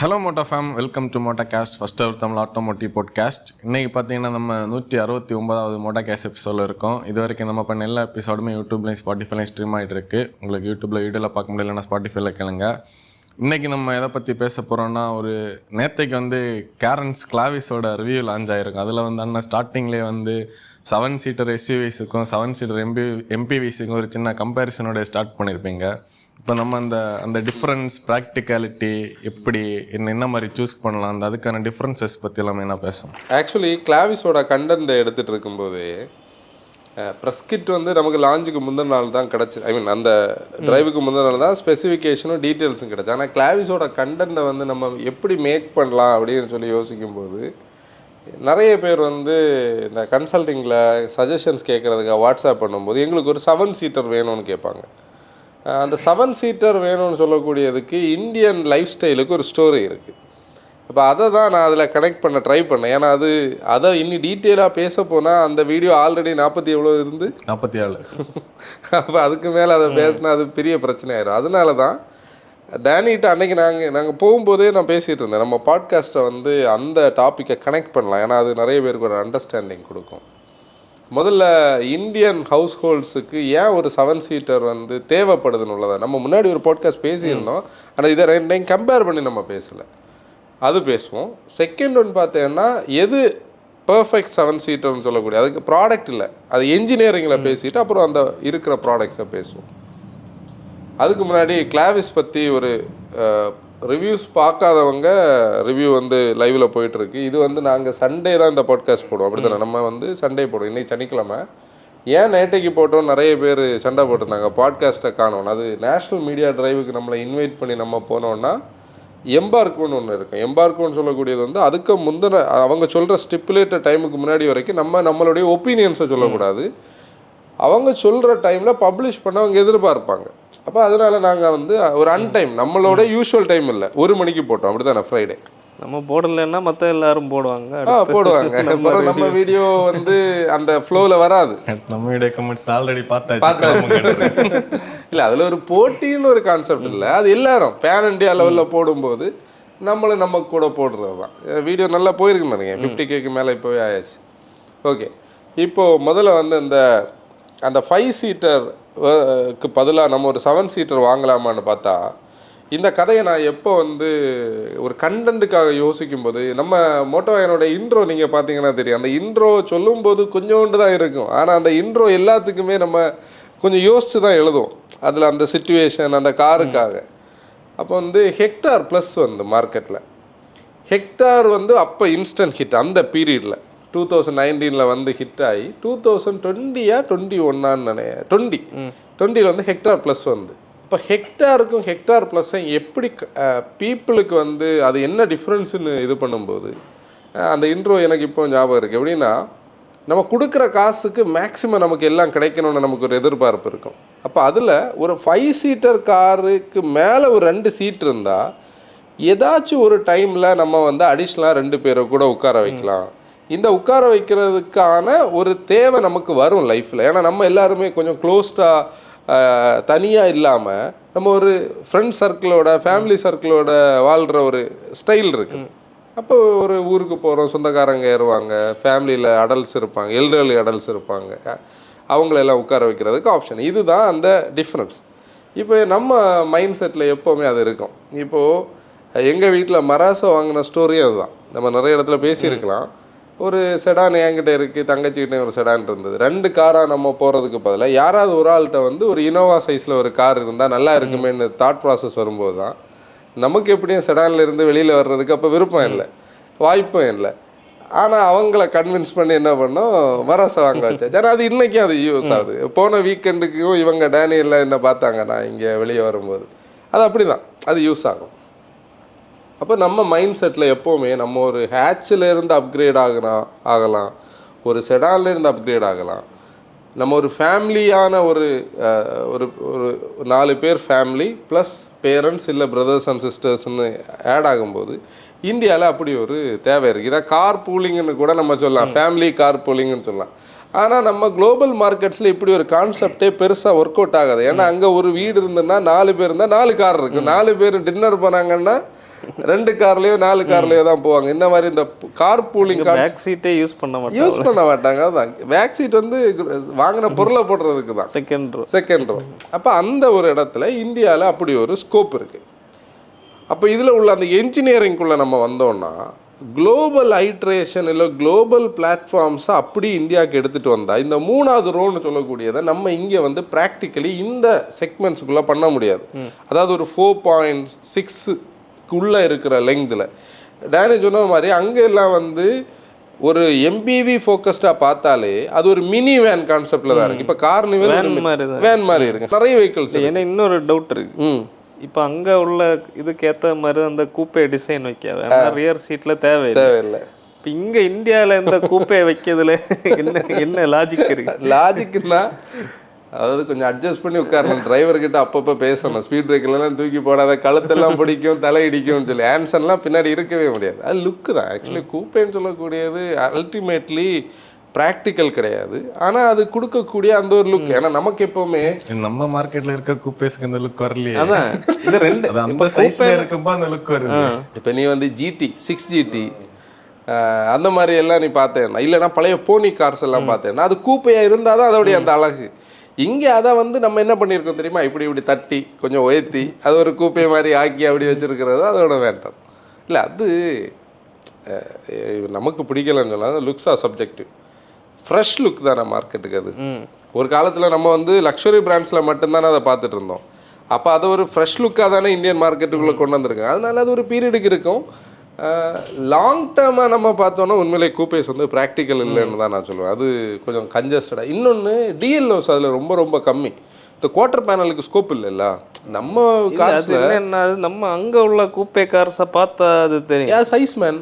Hello Moto fam, welcome to Moto cast, first our Tamil automotive podcast. இன்றைக்கி பார்த்தீங்கன்னா நம்ம 169வது Moto cost எபிசோடில் இருக்கோம். இது வரைக்கும் நம்ம பண்ண எல்லா எபிசோடுமே யூடியூப்லையும் ஸ்பாட்டிஃபைலையும் ஸ்ட்ரீம் ஆகிட்டு இருக்குது. உங்களுக்கு யூடியூப்பில் வீடியோவில் பார்க்க முடியலன்னா ஸ்பாட்டிஃபைல கேளுங்க. இன்றைக்கி நம்ம எதை பற்றி பேச போகிறோன்னா, ஒரு நேற்றைக்கு கேரன்ஸ் கிளாவிஸோட ரிவ்யூ லான்ச் ஆகிருக்கும். அதில் அண்ணா ஸ்டார்டிங்லேயே 7 சீட்டர் எஸ்யூவிஸுக்கும் 7 சீட்டர் எம்பிவிஸுக்கும் ஒரு சின்ன கம்பேரிசனோட ஸ்டார்ட் பண்ணியிருப்பீங்க. இப்போ நம்ம அந்த டிஃப்ரென்ஸ், ப்ராக்டிகாலிட்டி, எப்படி என்ன மாதிரி சூஸ் பண்ணலாம், அதுக்கான டிஃப்ரென்சஸ் பற்றி எல்லாமே என்ன பேசும். ஆக்சுவலி கிளாவிஸோட கண்டென்ட் எடுத்துகிட்டு இருக்கும்போது ப்ரெஸ் கிட் நமக்கு லான்ச்சுக்கு முந்தின நாள் தான் கிடச்சி, அந்த டிரைவுக்கு முந்தின நாள் தான் ஸ்பெசிஃபிகேஷனும் டீட்டெயில்ஸும் கிடச்சி. ஆனால் கிளாவிஸோட கண்டென்ட்டை நம்ம எப்படி மேக் பண்ணலாம் அப்படின்னு சொல்லி யோசிக்கும்போது நிறைய பேர் இந்த கன்சல்டிங்கில் சஜஷன்ஸ் கேட்குறதுக்காக வாட்ஸ்அப் பண்ணும்போது எங்களுக்கு ஒரு 7 சீட்டர் வேணும்னு கேட்பாங்க. அந்த 7 சீட்டர் வேணும்னு சொல்லக்கூடியதுக்கு இந்தியன் லைஃப் ஸ்டைலுக்கு ஒரு ஸ்டோரி இருக்குது. அப்போ அதை தான் நான் அதில் கனெக்ட் பண்ண ட்ரை பண்ணேன். ஏன்னா அதை இன்னும் டீட்டெயிலாக பேச போனால் அந்த வீடியோ ஆல்ரெடி 40 எவ்வளோ இருந்து 47. அப்போ அதுக்கு மேலே அதை பேசினா அது பெரிய பிரச்சனை ஆயிடும். அதனால தான் டேனிகிட்ட அன்றைக்கி நாங்கள் போகும்போதே நான் பேசிகிட்டு இருந்தேன், நம்ம பாட்காஸ்ட்டை அந்த டாப்பிக்கை கனெக்ட் பண்ணலாம். ஏன்னா அது நிறைய பேருக்கு ஒரு அண்டர்ஸ்டாண்டிங் கொடுக்கும். முதல்ல இந்தியன் ஹவுஸ் ஹோல்ட்ஸுக்கு ஏன் ஒரு 7 சீட்டர் தேவைப்படுதுன்னு உள்ளதா நம்ம முன்னாடி ஒரு பாட்காஸ்ட் பேசியிருந்தோம். ஆனால் இதை ரெண்டையும் கம்பேர் பண்ணி நம்ம பேசலை, அது பேசுவோம். செகண்ட் ஒன்று பார்த்தீங்கன்னா, எது பர்ஃபெக்ட் 7 சீட்டர்னு சொல்லக்கூடிய, அதுக்கு ப்ராடக்ட் இல்லை, அது என்ஜினியரிங்கில் பேசிட்டு அப்புறம் அந்த இருக்கிற ப்ராடக்ட்ஸை பேசுவோம். அதுக்கு முன்னாடி கிளாவிஸ் பற்றி ஒரு ரிவ்யூஸ் பார்க்காதவங்க ரிவ்யூ லைவில் போயிட்டுருக்கு. இது நாங்கள் சண்டே தான் இந்த பாட்காஸ்ட் போடுவோம், அப்படி தானே? நம்ம சண்டே போடுவோம். இன்றைக்கி சனிக்கிழமை. ஏன் நேற்றைக்கு போட்டோம், நிறைய பேர் சண்டை போட்டிருந்தாங்க பாட்காஸ்ட்டை காணோம். அது நேஷ்னல் மீடியா டிரைவுக்கு நம்மளை இன்வைட் பண்ணி நம்ம போனோன்னா எம்பார்க்குன்னு ஒன்று இருக்கும். எம்பார்க்குன்னு சொல்லக்கூடியது அதுக்கு முந்தின அவங்க சொல்கிற ஸ்டிப்புலேட்டட் டைமுக்கு முன்னாடி வரைக்கும் நம்மளுடைய ஒப்பீனியன்ஸை சொல்லக்கூடாது. அவங்க சொல்கிற டைமில் பப்ளிஷ் பண்ண அவங்க எதிர்பார்ப்பாங்க. அப்போ அதனால் நாங்கள் ஒரு அன்டைம், நம்மளோட யூஷுவல் டைம் இல்லை, 1 மணிக்கு போட்டோம், அப்படி தானே? ஃப்ரைடே நம்ம போடலைன்னா மற்ற எல்லாரும் போடுவாங்க. அப்புறம் நம்ம வீடியோ அந்த ஃப்ளோவில் வராது. நம்ம வீடியோ கமெண்ட்ஸ் ஆல்ரெடி பார்த்தா இல்லை, அதில் ஒரு போட்டின்னு ஒரு கான்செப்ட் இல்லை. அது எல்லாரும் பேன் இண்டியா லெவலில் போடும்போது நம்ம கூட போடுறது தான். வீடியோ நல்லா போயிருக்குன்னு நினைக்கிறேன், 50Kக்கு மேலே இப்போவே ஆயாச்சு. ஓகே, இப்போது முதல்ல அந்த 5 சீட்டருக்கு பதிலாக நம்ம ஒரு 7 சீட்டர் வாங்கலாமான்னு பார்த்தா, இந்த கதையை நான் எப்போ ஒரு கண்டென்ட்டுக்காக யோசிக்கும்போது, நம்ம மோட்டோவாயனோட இன்ட்ரோ நீங்கள் பார்த்தீங்கன்னா தெரியும். அந்த இன்ட்ரோ சொல்லும்போது கொஞ்சோண்டு தான் இருக்கும், ஆனால் அந்த இன்ட்ரோ எல்லாத்துக்குமே நம்ம கொஞ்சம் யோசித்து தான் எழுதுவோம். அதில் அந்த சிச்சுவேஷன், அந்த காருக்காக. அப்போ ஹெக்டார் ப்ளஸ் மார்க்கெட்டில் ஹெக்டார் அப்போ இன்ஸ்டன்ட் ஹிட். அந்த பீரியடில் 2019 ஹிட் ஆகி 2020 21 2020 ஹெக்டார் ப்ளஸ் இப்போ ஹெக்டாருக்கும் ஹெக்டார் ப்ளஸ்ஸை எப்படி பீப்புளுக்கு அது என்ன டிஃப்ரென்ஸுன்னு இது பண்ணும்போது அந்த இன்ட்ரோ எனக்கு இப்போ ஞாபகம் இருக்குது. எப்படின்னா, நம்ம கொடுக்குற காசுக்கு மேக்ஸிமம் நமக்கு எல்லாம் கிடைக்கணும்னு நமக்கு ஒரு எதிர்பார்ப்பு இருக்கும். அப்போ அதில் ஒரு 5 சீட்டர் காருக்கு மேலே ஒரு 2 சீட் இருந்தால் ஏதாச்சும் ஒரு டைமில் நம்ம அடிஷ்னலாக 2 பேரை கூட உட்கார வைக்கலாம். இந்த உட்கார வைக்கிறதுக்கான ஒரு தேவை நமக்கு வரும் லைஃப்பில். ஏன்னா நம்ம எல்லாருமே கொஞ்சம் க்ளோஸ்டாக தனியாக இல்லாமல் நம்ம ஒரு ஃப்ரெண்ட் சர்க்கிளோட, ஃபேமிலி சர்க்கிளோட வாழ்கிற ஒரு ஸ்டைல் இருக்குது. அப்போ ஒரு ஊருக்கு போகிறோம், சொந்தக்காரங்க ஏறுவாங்க, ஃபேமிலியில் அடல்ட்ஸ் இருப்பாங்க, எல்டர்லி அடல்ட்ஸ் இருப்பாங்க, அவங்களெல்லாம் உட்கார வைக்கிறதுக்கு ஆப்ஷன். இதுதான் அந்த டிஃப்ரென்ஸ். இப்போ நம்ம மைண்ட் செட்டில் எப்போவுமே அது இருக்கும். இப்போது எங்கள் வீட்டில் மராசோ வாங்கின ஸ்டோரியும் அதுதான். நம்ம நிறைய இடத்துல பேசியிருக்கலாம். ஒரு செடான் என்கிட்ட இருக்குது, தங்கச்சிக்கிட்டே ஒரு செடான் இருந்தது. 2 காராக நம்ம போகிறதுக்கு பதிலாக யாராவது ஒரு ஆள்கிட்ட ஒரு இனோவா சைஸில் ஒரு கார் இருந்தால் நல்லா இருக்குமேன்னு தாட் ப்ராசஸ் வரும்போது தான் நமக்கு எப்படியும் செடானில் இருந்து வெளியில் வர்றதுக்கு அப்போ விருப்பம் இல்லை, வாய்ப்பும் இல்லை. ஆனால் அவங்கள கன்வின்ஸ் பண்ணி என்ன பண்ணோம், மராசை வாங்க வச்சாச்சு. ஆனால் அது இன்றைக்கும் அது யூஸ் ஆகுது. போன வீக்கெண்டுக்கும் இவங்க டேனியெல்லாம் என்ன பார்த்தாங்க, நான் இங்கே வெளியே வரும்போது அது அப்படி தான் அது யூஸ் ஆகும். அப்போ நம்ம மைண்ட் செட்டில் எப்போவுமே நம்ம ஒரு ஹேட்சிலேருந்து அப்கிரேட் ஆகலாம், ஒரு செடான்லேருந்து அப்கிரேட் ஆகலாம். நம்ம ஒரு ஃபேமிலியான ஒரு 4 பேர் ஃபேமிலி ப்ளஸ் பேரண்ட்ஸ் இல்லை பிரதர்ஸ் அண்ட் சிஸ்டர்ஸ்ன்னு ஆட் ஆகும்போது இந்தியாவில் அப்படி ஒரு தேவை இருக்குது. இதான் கார் பூலிங்னு கூட நம்ம சொல்லலாம், ஃபேமிலி கார் பூலிங்னு சொல்லலாம். ஆனால் நம்ம குளோபல் மார்க்கெட்ஸில் இப்படி ஒரு கான்செப்டே பெருசாக ஒர்க் அவுட் ஆகாது. ஏன்னா அங்கே ஒரு வீடு இருந்ததுன்னா 4 பேர் இருந்தால் 4 கார் இருக்குது. 4 பேர் டின்னர் போனாங்கன்னா 2 கார்லயோ 4 கார்லயோ தான் போவாங்க. இந்த மாதிரி இந்த கார் பூலிங் பேக் சீட்டே யூஸ் பண்ண மாட்டாங்க. அதான் பேக் சீட் வந்து வாங்கின பொருளை போடுறதுக்கு தான், செகண்ட் ரோ. அப்போ அந்த ஒரு இடத்துல இந்தியாவில் அப்படி ஒரு ஸ்கோப் இருக்குது. அப்போ இதில் உள்ள அந்த என்ஜினியரிங்குள்ளே நம்ம வந்தோம்னா குளோபல் ஐட்ரேஷன் இல்லை குளோபல் பிளாட்ஃபார்ம்ஸை அப்படி இந்தியாவுக்கு எடுத்துகிட்டு வந்தால் இந்த 3வது ரோன்னு சொல்லக்கூடியதை நம்ம இங்கே வந்து ப்ராக்டிக்கலி இந்த செக்மெண்ட்ஸுக்குள்ளே பண்ண முடியாது. அதாவது ஒரு 4.6க்குள்ளே இருக்கிற லெங்க்தில் டேனி சொன்ன மாதிரி அங்கே எல்லாம் வந்து ஒரு எம்பிவி ஃபோக்கஸ்டாக பார்த்தாலே அது ஒரு மினி வேன் கான்செப்டில் தான் இருக்குது. இப்போ கார்னிவல் வேன் மாதிரி இருக்குது, நிறைய வெஹிக்கிள்ஸ். ஏன்னா இன்னொரு டவுட் இருக்குது, இப்போ அங்கே உள்ள இதுக்கு ஏற்ற மாதிரி அந்த கூப்பே டிசைன் வைக்க ரியர் சீட்டில் தேவையில்லை. இப்போ இங்கே இந்தியாவில் இந்த கூப்பே வைக்கிறதுல என்ன லாஜிக் இருக்கு? லாஜிக்குன்னா அதாவது கொஞ்சம் அட்ஜஸ்ட் பண்ணி உட்காரணும். டிரைவர்கிட்ட அப்பப்போ பேசணும், ஸ்பீட் பிரேக்கர்லாம் தூக்கி போடாத, கழுத்தெல்லாம் பிடிக்கும், தலை இடிக்கும்னு சொல்லி. ஆன்சர்லாம் பின்னாடி இருக்கவே முடியாது. அது லுக்கு தான். ஆக்சுவலி கூப்பேன்னு சொல்லக்கூடியது அல்டிமேட்லி ப்ராக்டிக்கல் கிடையாது, ஆனால் அது கொடுக்கக்கூடிய அந்த ஒரு லுக். ஏன்னா நமக்கு எப்பவுமே நம்ம மார்க்கெட்ல இருக்க கூப்பேஸ்க்கு அந்த லுக் வரலையே. அதான் இது ரெண்டு அந்த சைஸ்ல இருக்கும்போது அந்த லுக் வருது. இப்போ நீ வந்து GT 6GT அந்த மாதிரி எல்லாம் நீ பார்த்தேன்னா, இல்லைன்னா பழைய போனி கார்ஸ் எல்லாம் பார்த்தேன்னா அது கூப்பையாக இருந்தால் தான் அதோடைய அந்த அழகு. இங்கே அதை வந்து நம்ம என்ன பண்ணியிருக்கோம் தெரியுமா, இப்படி தட்டி கொஞ்சம் உயர்த்தி அது ஒரு கூப்பை மாதிரி ஆக்கி அப்படி வச்சுருக்கிறது அதோட வேண்டாம். இல்லை அது நமக்கு பிடிக்கலன்னு சொன்னால் looks are subjective. Fresh look தானே மார்க்கெட்டுக்கு அது. ஒரு காலத்தில் நம்ம வந்து லக்ஸுரி பிராண்ட்ஸில் மட்டும்தானே அதை பார்த்துட்டு இருந்தோம். அப்போ அது ஒரு ஃப்ரெஷ் லுக்காக தானே இந்தியன் மார்க்கெட்டுக்குள்ளே கொண்டு வந்திருக்காங்க. அதனால அது ஒரு பீரியடுக்கு இருக்கும். லாங் டேர்மாக நம்ம பார்த்தோன்னா உண்மையிலே கூப்பேஸ் வந்து ப்ராக்டிக்கல் இல்லைன்னு தான் நான் சொல்லுவேன். அது கொஞ்சம் கன்ஜஸ்டடாக. இன்னொன்று டிஎல்ஓஸ் அதில் ரொம்ப ரொம்ப கம்மி. இந்த குவார்டர் பேனலுக்கு ஸ்கோப் இல்லைல்ல. நம்ம கார்ஸ்ல நம்ம அங்கே உள்ள கூப்பே கார்ஸை பார்த்தா அது தெரியும். சைஸ் மேன்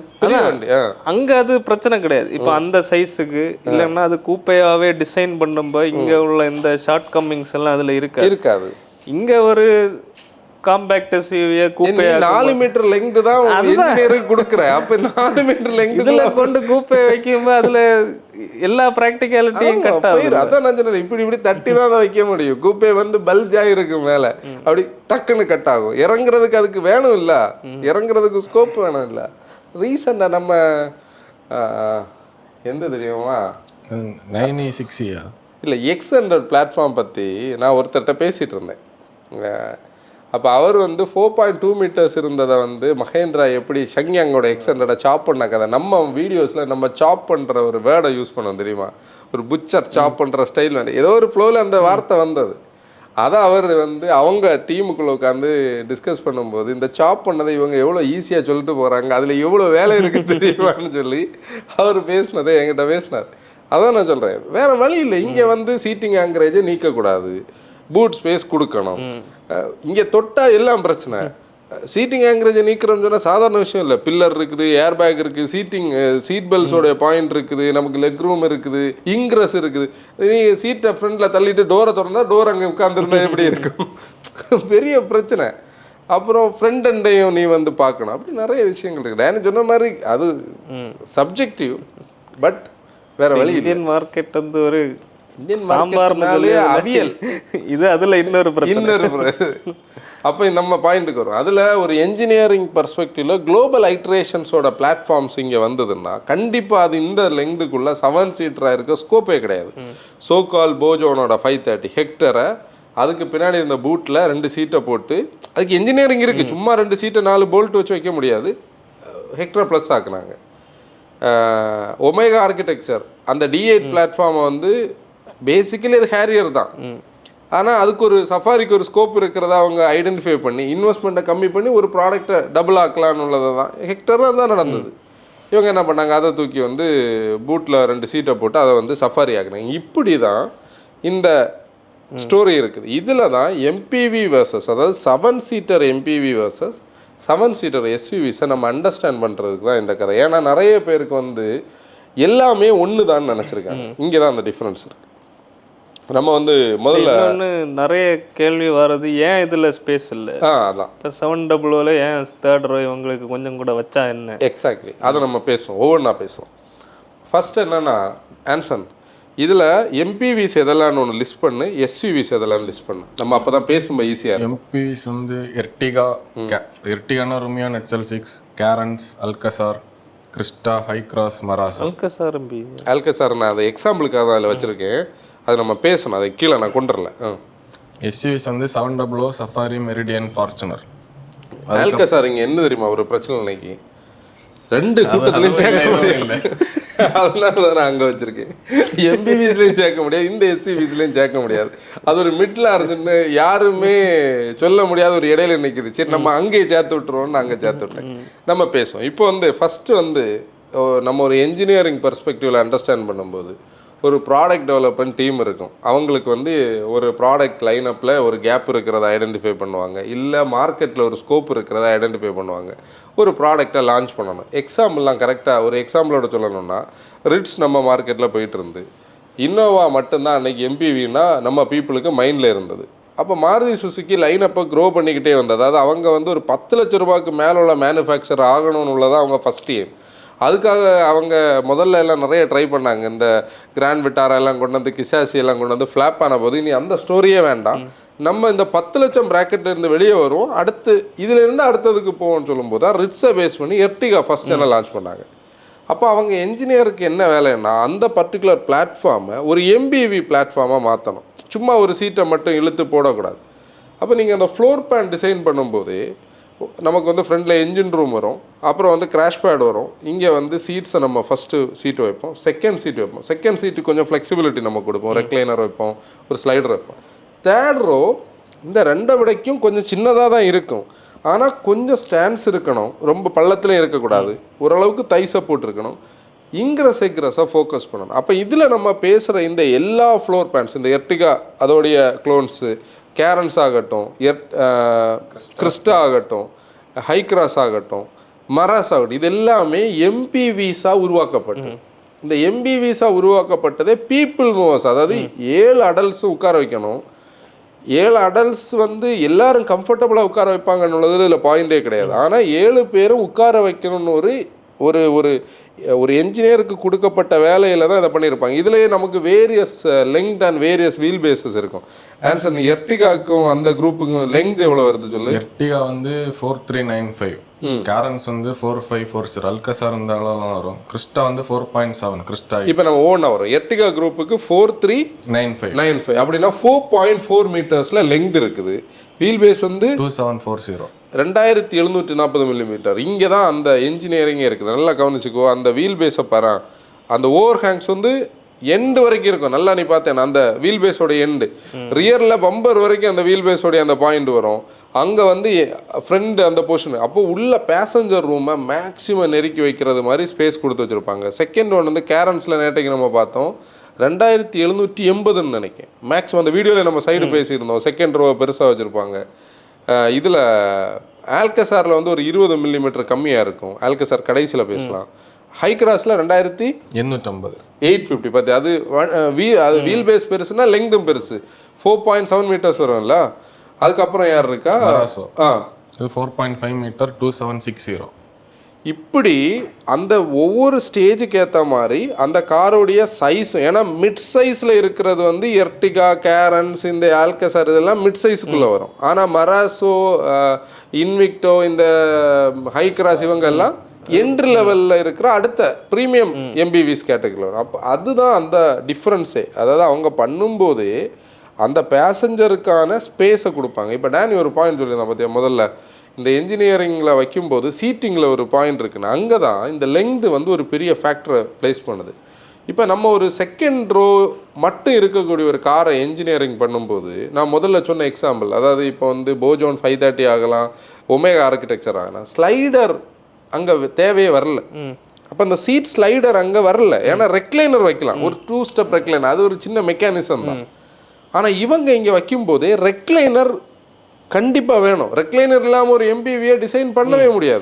அங்கே அது பிரச்சனை கிடையாது. இப்போ அந்த சைஸுக்கு இல்லைன்னா அது கூப்பையாகவே டிசைன் பண்ணும்போது இங்கே உள்ள இந்த ஷார்ட் கம்மிங்ஸ் எல்லாம் அதில் இருக்காது. இங்கே ஒரு compact SUV coupe 4 metre length தான் இன்ஜினியருக்கு கொடுக்குறேன். அப்போ 4 மீட்டர் லெங்த் இதில் கொண்டு கூப்பே வைக்கும்போது அதில் எல்லா ப்ராக்டிகாலிட்டியும் கட் ஆகும். அதான் நான் சொன்னேன், இப்படி தட்டி தான் அதை வைக்க முடியும். கூப்பே வந்து பல்ஜ் ஆகிருக்கு மேலே, அப்படி டக்குன்னு கட் ஆகும். இறங்குறதுக்கு அதுக்கு வேணும் இல்லை, இறங்குறதுக்கு ஸ்கோப் வேணும் இல்லை. ரீசெண்டாக நம்ம எந்த தெரியுமா 960 இல்லை X100 பிளாட்ஃபார்ம் பற்றி நான் ஒருத்தர்கிட்ட பேசிகிட்டு இருந்தேன். அப்போ அவர் வந்து 4.2 மீட்டர்ஸ் இருந்ததை வந்து மகேந்திரா எப்படி ஷங்யாங்கோட X100 சாப் பண்ண கதை நம்ம வீடியோஸில் நம்ம சாப் பண்ணுற ஒரு வேர்டை யூஸ் பண்ணோம் தெரியுமா, ஒரு புச்சர் சாப் பண்ணுற ஸ்டைல் வந்து ஏதோ ஒரு ஃப்ளோவில் அந்த வார்த்தை வந்தது. அதை அவர் வந்து அவங்க டீமுக்குள்ளே உட்காந்து டிஸ்கஸ் பண்ணும்போது இந்த சாப் பண்ணதை இவங்க எவ்வளோ ஈஸியாக சொல்லிட்டு போகிறாங்க, அதில் எவ்வளோ வேலை இருக்குது தெரியுமான்னு சொல்லி அவர் பேசினதை என்கிட்ட பேசினார். அதான் நான் சொல்கிறேன், வேறு வழி இல்லை. இங்கே வந்து சீட்டிங் ஆங்கரேஜை நீக்கக்கூடாது, பூட் ஸ்பேஸ் கொடுக்கணும். இங்கே தொட்டால் எல்லாம் பிரச்சனை. சீட்டிங் ஆங்கரேஜை நீக்கிறோம்னு சொன்னால் சாதாரண விஷயம் இல்லை. பில்லர் இருக்குது, ஏர் பேக் இருக்குது, சீட் பெல்ட்ஸோடைய பாயிண்ட் இருக்குது, நமக்கு லெக் ரூம் இருக்குது, இன்க்ரஸ் இருக்குது. நீ சீட்டை ஃப்ரண்டில் தள்ளிட்டு டோரை திறந்தா டோர் அங்கே உட்காந்துருந்தா எப்படி இருக்கும், பெரிய பிரச்சனை. அப்புறம் ஃப்ரண்ட் அண்டையும் நீ வந்து பார்க்கணும். அப்படி நிறைய விஷயங்கள் இருக்குது. நான் சொன்ன மாதிரி அது சப்ஜெக்டிவ், பட் வேற வழி. இந்தியன் மார்க்கெட் வந்து ஒரு சாம்பார்னாலே அவியல், இது அதில் இன்னொரு அப்போ நம்ம பாயிண்ட்டுக்கு வரும். அதில் ஒரு என்ஜினியரிங் பர்ஸ்பெக்டிவ்ல குளோபல் ஐட்ரேஷன்ஸோட பிளாட்ஃபார்ம்ஸ் இங்கே வந்ததுன்னா கண்டிப்பாக அது இந்த லெங்துக்குள்ள 7 சீட்டராக இருக்க ஸ்கோப்பே கிடையாது. சோகால் போஜோனோட 530 ஹெக்டரை அதுக்கு பின்னாடி இந்த பூட்டில் 2 சீட்டை போட்டு அதுக்கு என்ஜினியரிங் இருக்குது. சும்மா 2 சீட்டை 4 போல்ட் வச்சு வைக்க முடியாது. ஹெக்டரை ப்ளஸ் ஆக்குனாங்க. ஒமேகா ஆர்கிடெக்சர் அந்த D8 பிளாட்ஃபார்மை வந்து பேசிக்கலி அது ஹேரியர் தான், ஆனால் அதுக்கு ஒரு சஃபாரிக்கு ஒரு ஸ்கோப் இருக்கிறதா அவங்க ஐடென்டிஃபை பண்ணி இன்வெஸ்ட்மெண்ட்டை கம்மி பண்ணி ஒரு ப்ராடக்டை டபுள் ஆக்கலான்னு உள்ளது தான். ஹெக்டராக தான் நடந்தது. இவங்க என்ன பண்ணாங்க, அதை தூக்கி வந்து பூட்டில் 2 சீட்டை போட்டு அதை வந்து சஃபாரி ஆக்குனாங்க. இப்படி தான் இந்த ஸ்டோரி இருக்குது. இதில் தான் எம்பிவி வர்சஸ், அதாவது 7 சீட்டர் எம்பிவி வர்சஸ் 7 சீட்டர் எஸ்யூவிஸை நம்ம அண்டர்ஸ்டாண்ட் பண்ணுறதுக்கு தான் இந்த கதை. ஏன்னா நிறைய பேருக்கு வந்து எல்லாமே ஒன்று தான் நினச்சிருக்காங்க. இங்கே தான் அந்த டிஃப்ரென்ஸ் இருக்குது. நம்ம வந்து முதல்ல நிறைய கேள்வி வர்றது, ஏன் இதில் ஸ்பேஸ் இல்லை, அதான் இப்போ 700 ஏன் 3rd row இவங்களுக்கு கொஞ்சம் கூட வச்சா என்ன. எக்ஸாக்ட்லி அதை நம்ம பேசுவோம், ஒவ்வொன்றா பேசுவோம். ஃபர்ஸ்ட் என்னன்னா ஆன்சன், இதில் எம்பிவிஸ் எதெல்லாம் ஒன்று லிஸ்ட் பண்ணு, எஸ்யூவிஸ் எதெல்லாம் லிஸ்ட் பண்ணு, நம்ம அப்போ தான் பேசும்போது ஈஸியாக. எம்பிவிஸ் வந்து எர்டிகா, எர்டிகானா ருமியா நெட்சல் 6, Carens, Alcazar, Crysta, Hycross, Marazzo. Alcazar நான் அதை எக்ஸாம்பிளுக்காக தான் அதில் வச்சுருக்கேன், அது நம்ம பேசணும், அதை கீழே நான் கொண்டு வரல. எஸ்யூவிஸ் வந்து 700, சஃபாரி, மெரிடியன், ஃபார்ச்சுனர். ஆல்கசார் இங்கே என்ன தெரியுமா ஒரு பிரச்சனை இன்னைக்கு, 2 கூட்டத்துலையும் சேர்க்க முடியல, அதனால தான் நான் அங்கே வச்சுருக்கேன். எம்பிவிஸ்லையும் சேர்க்க முடியாது, இந்த எஸ்யூவிஸ்லையும் சேர்க்க முடியாது. அது ஒரு மிட்லாக இருந்துன்னு யாருமே சொல்ல முடியாத ஒரு இடையில நிற்கிது. சரி நம்ம அங்கேயே சேர்த்து விட்டுருவோம்னு அங்கே சேர்த்து விட்டேன். நம்ம பேசுவோம் இப்போ வந்து ஃபஸ்ட்டு வந்து நம்ம ஒரு என்ஜினியரிங் பெர்ஸ்பெக்டிவில் அண்டர்ஸ்டாண்ட் பண்ணும்போது ஒரு ப்ராடக்ட் டெவலப்மெண்ட் டீம் இருக்கும். அவங்களுக்கு வந்து ஒரு ப்ராடக்ட் லைனப்பில் ஒரு கேப் இருக்கிறத ஐடென்டிஃபை பண்ணுவாங்க, இல்லை மார்க்கெட்டில் ஒரு ஸ்கோப் இருக்கிறத ஐடென்டிஃபை பண்ணுவாங்க, ஒரு ப்ராடக்டை லான்ச் பண்ணணும். எக்ஸாம்பிள்லாம் கரெக்டாக ஒரு எக்ஸாம்பிளோட சொல்லணும்னா, ரிட்ஸ் நம்ம மார்க்கெட்டில் போயிட்டு இருந்து, இன்னோவா மட்டும்தான் அன்றைக்கி எம்பிவின்னா நம்ம பீப்புளுக்கு மைண்டில் இருந்தது. அப்போ மாருதி சுசுக்கி லைனப்பை க்ரோ பண்ணிக்கிட்டே வந்தது. அதாவது அவங்க வந்து ஒரு 10 லட்ச ரூபாய்க்கு மேலே உள்ள மேனுஃபேக்சர் ஆகணும்னு உள்ளதான் அவங்க ஃபஸ்ட் எய்ம். அதுக்காக அவங்க முதல்ல எல்லாம் நிறைய ட்ரை பண்ணாங்க. இந்த கிராண்ட் விட்டாரா எல்லாம் கொண்டு வந்து, கிசாசி எல்லாம் கொண்டு வந்து ஃப்ளாப் ஆன போது இனி அந்த ஸ்டோரியே வேண்டாம், நம்ம இந்த 10 லட்சம் ப்ராக்கெட்லேருந்து வெளியே வருவோம், அடுத்து இதிலேருந்து அடுத்ததுக்கு போவோம்னு சொல்லும்போது தான் ரிட்ஸை பேஸ் பண்ணி எர்டிகா ஃபஸ்ட் சேனல் லான்ச் பண்ணாங்க. அப்போ அவங்க என்ஜினியருக்கு என்ன வேலைன்னா, அந்த பர்டிகுலர் பிளாட்ஃபார்மை ஒரு எம்பிவி பிளாட்ஃபார்மாக மாற்றணும். சும்மா ஒரு சீட்டை மட்டும் இழுத்து போடக்கூடாது. அப்போ நீங்கள் அந்த ஃப்ளோர் பிளான் டிசைன் பண்ணும்போது நமக்கு வந்து ஃப்ரண்டில் என்ஜின் ரூம் வரும், அப்புறம் வந்து கிராஷ் பேட் வரும், இங்கே வந்து சீட்ஸை நம்ம ஃபஸ்ட்டு சீட்டு வைப்போம், செகண்ட் சீட் வைப்போம், செகண்ட் சீட்டு கொஞ்சம் ஃப்ளெக்சிபிலிட்டி நம்ம கொடுப்போம், ரெக்லைனர் வைப்போம், ஒரு ஸ்லைடர் வைப்போம். தேர்ட் ரோ இந்த 2 விடைக்கும் கொஞ்சம் சின்னதாக தான் இருக்கும், ஆனால் கொஞ்சம் ஸ்டாண்ட்ஸ் இருக்கணும், ரொம்ப பள்ளத்துலேயும் இருக்கக்கூடாது, ஓரளவுக்கு தை சப்போர்ட் இருக்கணும், இங்கிரஸ் எக்ரஸாக ஃபோக்கஸ் பண்ணணும். அப்போ இதில் நம்ம பேசுகிற இந்த எல்லா ஃப்ளோர் பிளான்ஸ், இந்த எர்டிகா அதோடைய க்ளோன்ஸு, கேரன்ஸ் ஆகட்டும், கிறிஸ்டா ஆகட்டும், ஹை கிராஸ் ஆகட்டும், மராஸ் ஆகட்டும், இது எல்லாமே எம்பிவிஸாக உருவாக்கப்பட்டது. இந்த எம்பிவிஸாக உருவாக்கப்பட்டதே பீப்புள் மூவர்ஸ், அதாவது 7 அடல்ட்ஸும் உட்கார வைக்கணும். 7 அடல்ட்ஸ் வந்து எல்லாரும் கம்ஃபர்டபுளாக உட்கார வைப்பாங்கன்னுள்ளது இதில் பாயிண்டே கிடையாது. ஆனால் 7 பேரும் உட்கார வைக்கணும்னு ஒரு ஒரு ஒரு என்ஜினியருக்கு கொடுக்கப்பட்ட வேலையில் தான் இதை பண்ணியிருப்பாங்க. இதுலேயே நமக்கு various length and various wheel bases இருக்கும். ஆன்சர் நீ எர்டிகாக்கும் அந்த குரூப்புக்கும் லெங்த் எவ்வளோ வருது சொல்லு. எர்டிகா வந்து 4395, கேரன்ஸ் வந்து 4540, அல்கசார் இந்த அளவுலாம் வரும், கிறிஸ்டா வந்து 4.7 கிறிஸ்டா. இப்போ நம்ம ஓனா வரும் எர்டிகா குரூப்புக்கு 4395 அப்படின்னா 4.4 மீட்டர்ஸில் லெங்த் இருக்குது. வீல் பேஸ் வந்து 2740, 2740 மில்லிமீட்டர். இங்கே தான் அந்த என்ஜினியரிங்கே இருக்குது. நல்லா கவனிச்சுக்கோ, அந்த வீல் பேஸை பாரு, அந்த ஓவர் ஹேங்ஸ் வந்து எண்டு வரைக்கும் இருக்கும். நல்லா நீ பார்த்தேன், அந்த வீல் பேஸோட எண்டு ரியரில் பம்பர் வரைக்கும் அந்த வீல் பேஸோடைய அந்த பாயிண்ட் வரும். அங்கே வந்து ஃப்ரண்ட் அந்த போர்ஷன், அப்போ உள்ள பேசஞ்சர் ரூமை மேக்ஸிமம் நெருக்கி வைக்கிறது மாதிரி ஸ்பேஸ் கொடுத்து வச்சுருப்பாங்க. செகண்ட் ஒன் வந்து கேரன்ஸில் நேற்றைக்கு நம்ம பார்த்தோம் 2780ன்னு நினைக்கிறேன் மேக்ஸிமம். அந்த வீடியோவில் நம்ம சைடு பேசியிருந்தோம், செகண்ட் ரோ பெருசாக வச்சுருப்பாங்க. இதில் ஆல்கசாரில் வந்து ஒரு 20 மில்லிமீட்டர் கம்மியாக இருக்கும். ஆல்கசார் கடைசியில் பேசலாம். ஹை கிராஸில் 2850, 850 பார்த்து. அது வீல் பேஸ் பெருசுன்னா லெங்தும் பெருசு, 4.7 மீட்டர்ஸ் வரும்ல. அதுக்கப்புறம் யார் இருக்கா, 4.5 மீட்டர் 2760. இப்படி அந்த ஒவ்வொரு ஸ்டேஜுக்கு ஏற்ற மாதிரி அந்த காரோடைய சைஸ், ஏன்னா மிட் சைஸில் இருக்கிறது வந்து எர்டிகா, கேரன்ஸ், இந்த ஆல்கசார் இதெல்லாம் மிட் சைஸுக்குள்ளே வரும். ஆனால் மராசோ, இன்விக்டோ, இந்த ஹை கிராஸ் இவங்கெல்லாம் என்ட்ரி லெவலில் இருக்கிற அடுத்த ப்ரீமியம் எம்பிவிஸ் கேட்டகரியில் வரும். அப்போ அதுதான் அந்த டிஃப்ரென்ஸே. அதாவது அவங்க பண்ணும்போது அந்த பேசஞ்சருக்கான ஸ்பேஸை கொடுப்பாங்க. இப்போ டேனி ஒரு பாயிண்ட் சொல்லியிருந்தான் பார்த்தியா, முதல்ல இந்த என்ஜினியரிங்கில் வைக்கும்போது சீட்டிங்கில் ஒரு பாயிண்ட் இருக்குன்னு, அங்கே தான் இந்த லெங்து வந்து ஒரு பெரிய ஃபேக்டரை ப்ளேஸ் பண்ணுது. இப்போ நம்ம ஒரு செகண்ட் ரோ மட்டும் இருக்கக்கூடிய ஒரு காரை என்ஜினியரிங் பண்ணும்போது, நான் முதல்ல சொன்ன எக்ஸாம்பிள், அதாவது இப்போ வந்து போஜோன் 530 ஆகலாம், ஒமேகா ஆர்கிடெக்சர் ஆகலாம், ஸ்லைடர் அங்கே தேவையே வரல. அப்போ அந்த சீட் ஸ்லைடர் அங்கே வரல, ஏன்னா ரெக்லைனர் வைக்கலாம், ஒரு 2 ஸ்டெப் ரெக்லைனர், அது ஒரு சின்ன மெக்கானிசம் தான். ஆனால் இவங்க இங்கே வைக்கும்போதே ரெக்லைனர் கண்டிப்பாக வேணும். ரெக்லைனர் இல்லாமல் ஒரு எம்பிவியை டிசைன் பண்ணவே முடியாது,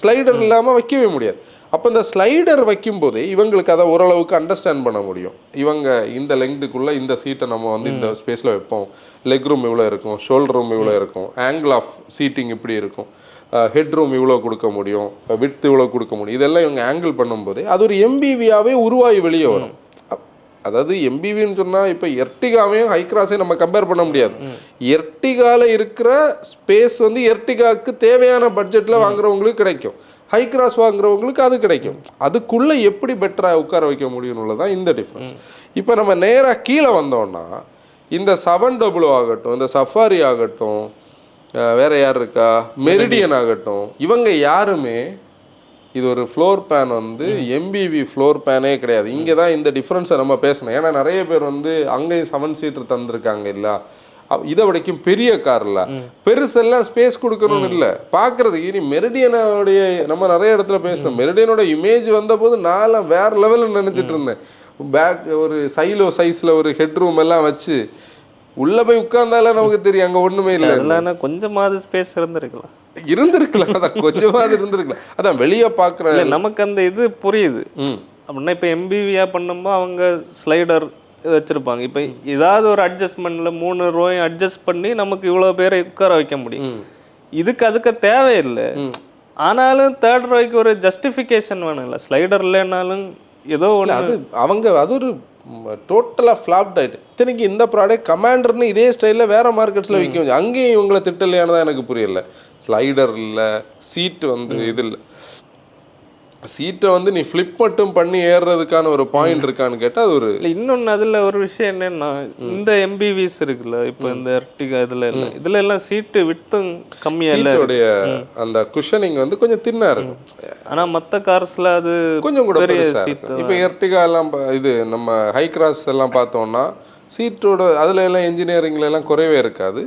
ஸ்லைடர் இல்லாமல் வைக்கவே முடியாது. அப்போ இந்த ஸ்லைடர் வைக்கும்போதே இவங்களுக்கு அதை ஓரளவுக்கு அண்டர்ஸ்டாண்ட் பண்ண முடியும். இவங்க இந்த லெங்துக்குள்ளே இந்த சீட்டை நம்ம வந்து இந்த ஸ்பேஸில் வைப்போம், லெக் ரூம் இவ்வளோ இருக்கும், ஷோல்டர் ரூம் இவ்வளோ இருக்கும், ஆங்கிள் ஆஃப் சீட்டிங் இப்படி இருக்கும், ஹெட் ரூம் இவ்வளோ கொடுக்க முடியும், விட்த் இவ்வளோ கொடுக்க முடியும். இதெல்லாம் இவங்க ஆங்கிள் பண்ணும்போதே அது ஒரு எம்பிவியாகவே உருவாகி வெளியே வரும். அதாவது எம்பிவின்னு சொன்னால் இப்போ எர்டிகாவையும் ஹைக்ராஸையும் நம்ம கம்பேர் பண்ண முடியாது. எர்டிகாவில் இருக்கிற ஸ்பேஸ் வந்து எர்டிகாவுக்கு தேவையான பட்ஜெட்டில் வாங்குறவங்களுக்கு கிடைக்கும், ஹைக்ராஸ் வாங்குறவங்களுக்கு அது கிடைக்கும். அதுக்குள்ளே எப்படி பெட்டராக உட்கார வைக்க முடியும்னு தான் இந்த டிஃப்ரென்ஸ். இப்போ நம்ம நேராக கீழே வந்தோம்னா இந்த 700 ஆகட்டும், இந்த சஃபாரி ஆகட்டும், வேற யார் இருக்கா, மெரிடியன் ஆகட்டும், இவங்க யாருமே இது ஒரு ஃப்ளோர் பேன் வந்து எம்பிவி ஃப்ளோர் பேனே கிடையாது. இங்கே தான் இந்த டிஃப்ரென்ஸை நம்ம பேசணும். ஏன்னா நிறைய பேர் வந்து அங்கேயும் 7 சீட்டர் தந்திருக்காங்க இல்லை, இதை வரைக்கும் பெரிய கார்ல பெருசெல்லாம் ஸ்பேஸ் கொடுக்கணும்னு இல்லை, பார்க்கறதுக்கு. இனி மெரிடியனோடைய நம்ம நிறைய இடத்துல பேசணும், மெரிடியனோட இமேஜ் வந்த போது நான் வேற லெவலில் நினைச்சிட்டு இருந்தேன். பேக் ஒரு சைலோ சைஸ்ல ஒரு ஹெட் ரூம் எல்லாம் வச்சு உள்ள போய் உட்கார்ந்தாலே நமக்கு தெரியும் அங்க ஒண்ணுமே இல்லை. கொஞ்சமாவது ஸ்பேஸ் இருந்திருக்கலாம், அதான் கொஞ்சமாவது இருந்திருக்கலாம். அதான் வெளியே பார்க்குற நமக்கு அந்த இது புரியுது. அப்படின்னா இப்போ எம்பிவியா பண்ணும்போது அவங்க ஸ்லைடர் வச்சிருப்பாங்க. இப்போ ஏதாவது ஒரு அட்ஜஸ்ட்மெண்ட்ல 3 ரோயும் அட்ஜஸ்ட் பண்ணி நமக்கு இவ்வளோ பேரை உட்கார வைக்க முடியும். அதுக்கு தேவையில்லை. ஆனாலும் 3rd ரோய்க்கு ஒரு ஜஸ்டிஃபிகேஷன் வேணும் இல்லை, ஸ்லைடர் இல்லைன்னாலும் ஏதோ ஒன்று. அது ஒரு டோட்டலாக ஃப்ளாப்ட் ஆகிட்டு. இத்தனைக்கு இந்த ப்ராடக்ட் கமாண்டர்னு இதே ஸ்டைலில் வேறு மார்க்கெட்ஸில் விற்க முடியும். அங்கேயும் இவங்களை திட்டலையானதான் எனக்கு புரியல. ஸ்லைடர் இல்லை, சீட்டு வந்து இது இல்லை, சீட்டை வந்து நீ ஃப்ளிப் மட்டும் பண்ணி ஏறுறதுக்கான ஒரு பாயிண்ட் இருக்கான்னு கேட்டால் அது ஒரு இன்னொன்று. அதில் ஒரு விஷயம் என்னன்னா, இந்த எம்பிவிஸ் இருக்குல்ல, இப்போ இந்த எர்டிகா இதில் எல்லாம் சீட்டு விட்டும் கம்மியாக இல்லை, அந்த குஷனிங் வந்து கொஞ்சம் தின்னாக இருக்கும். ஆனால் மற்ற கார்ஸில் அது கொஞ்சம் கூட பெரிய சீட்டு. இப்போ எர்டிகா எல்லாம் இது நம்ம ஹை கிராஸ் எல்லாம் பார்த்தோம்னா சீட்டோட அதில் எல்லாம் இன்ஜினியரிங்ல எல்லாம் குறைவே இருக்காது,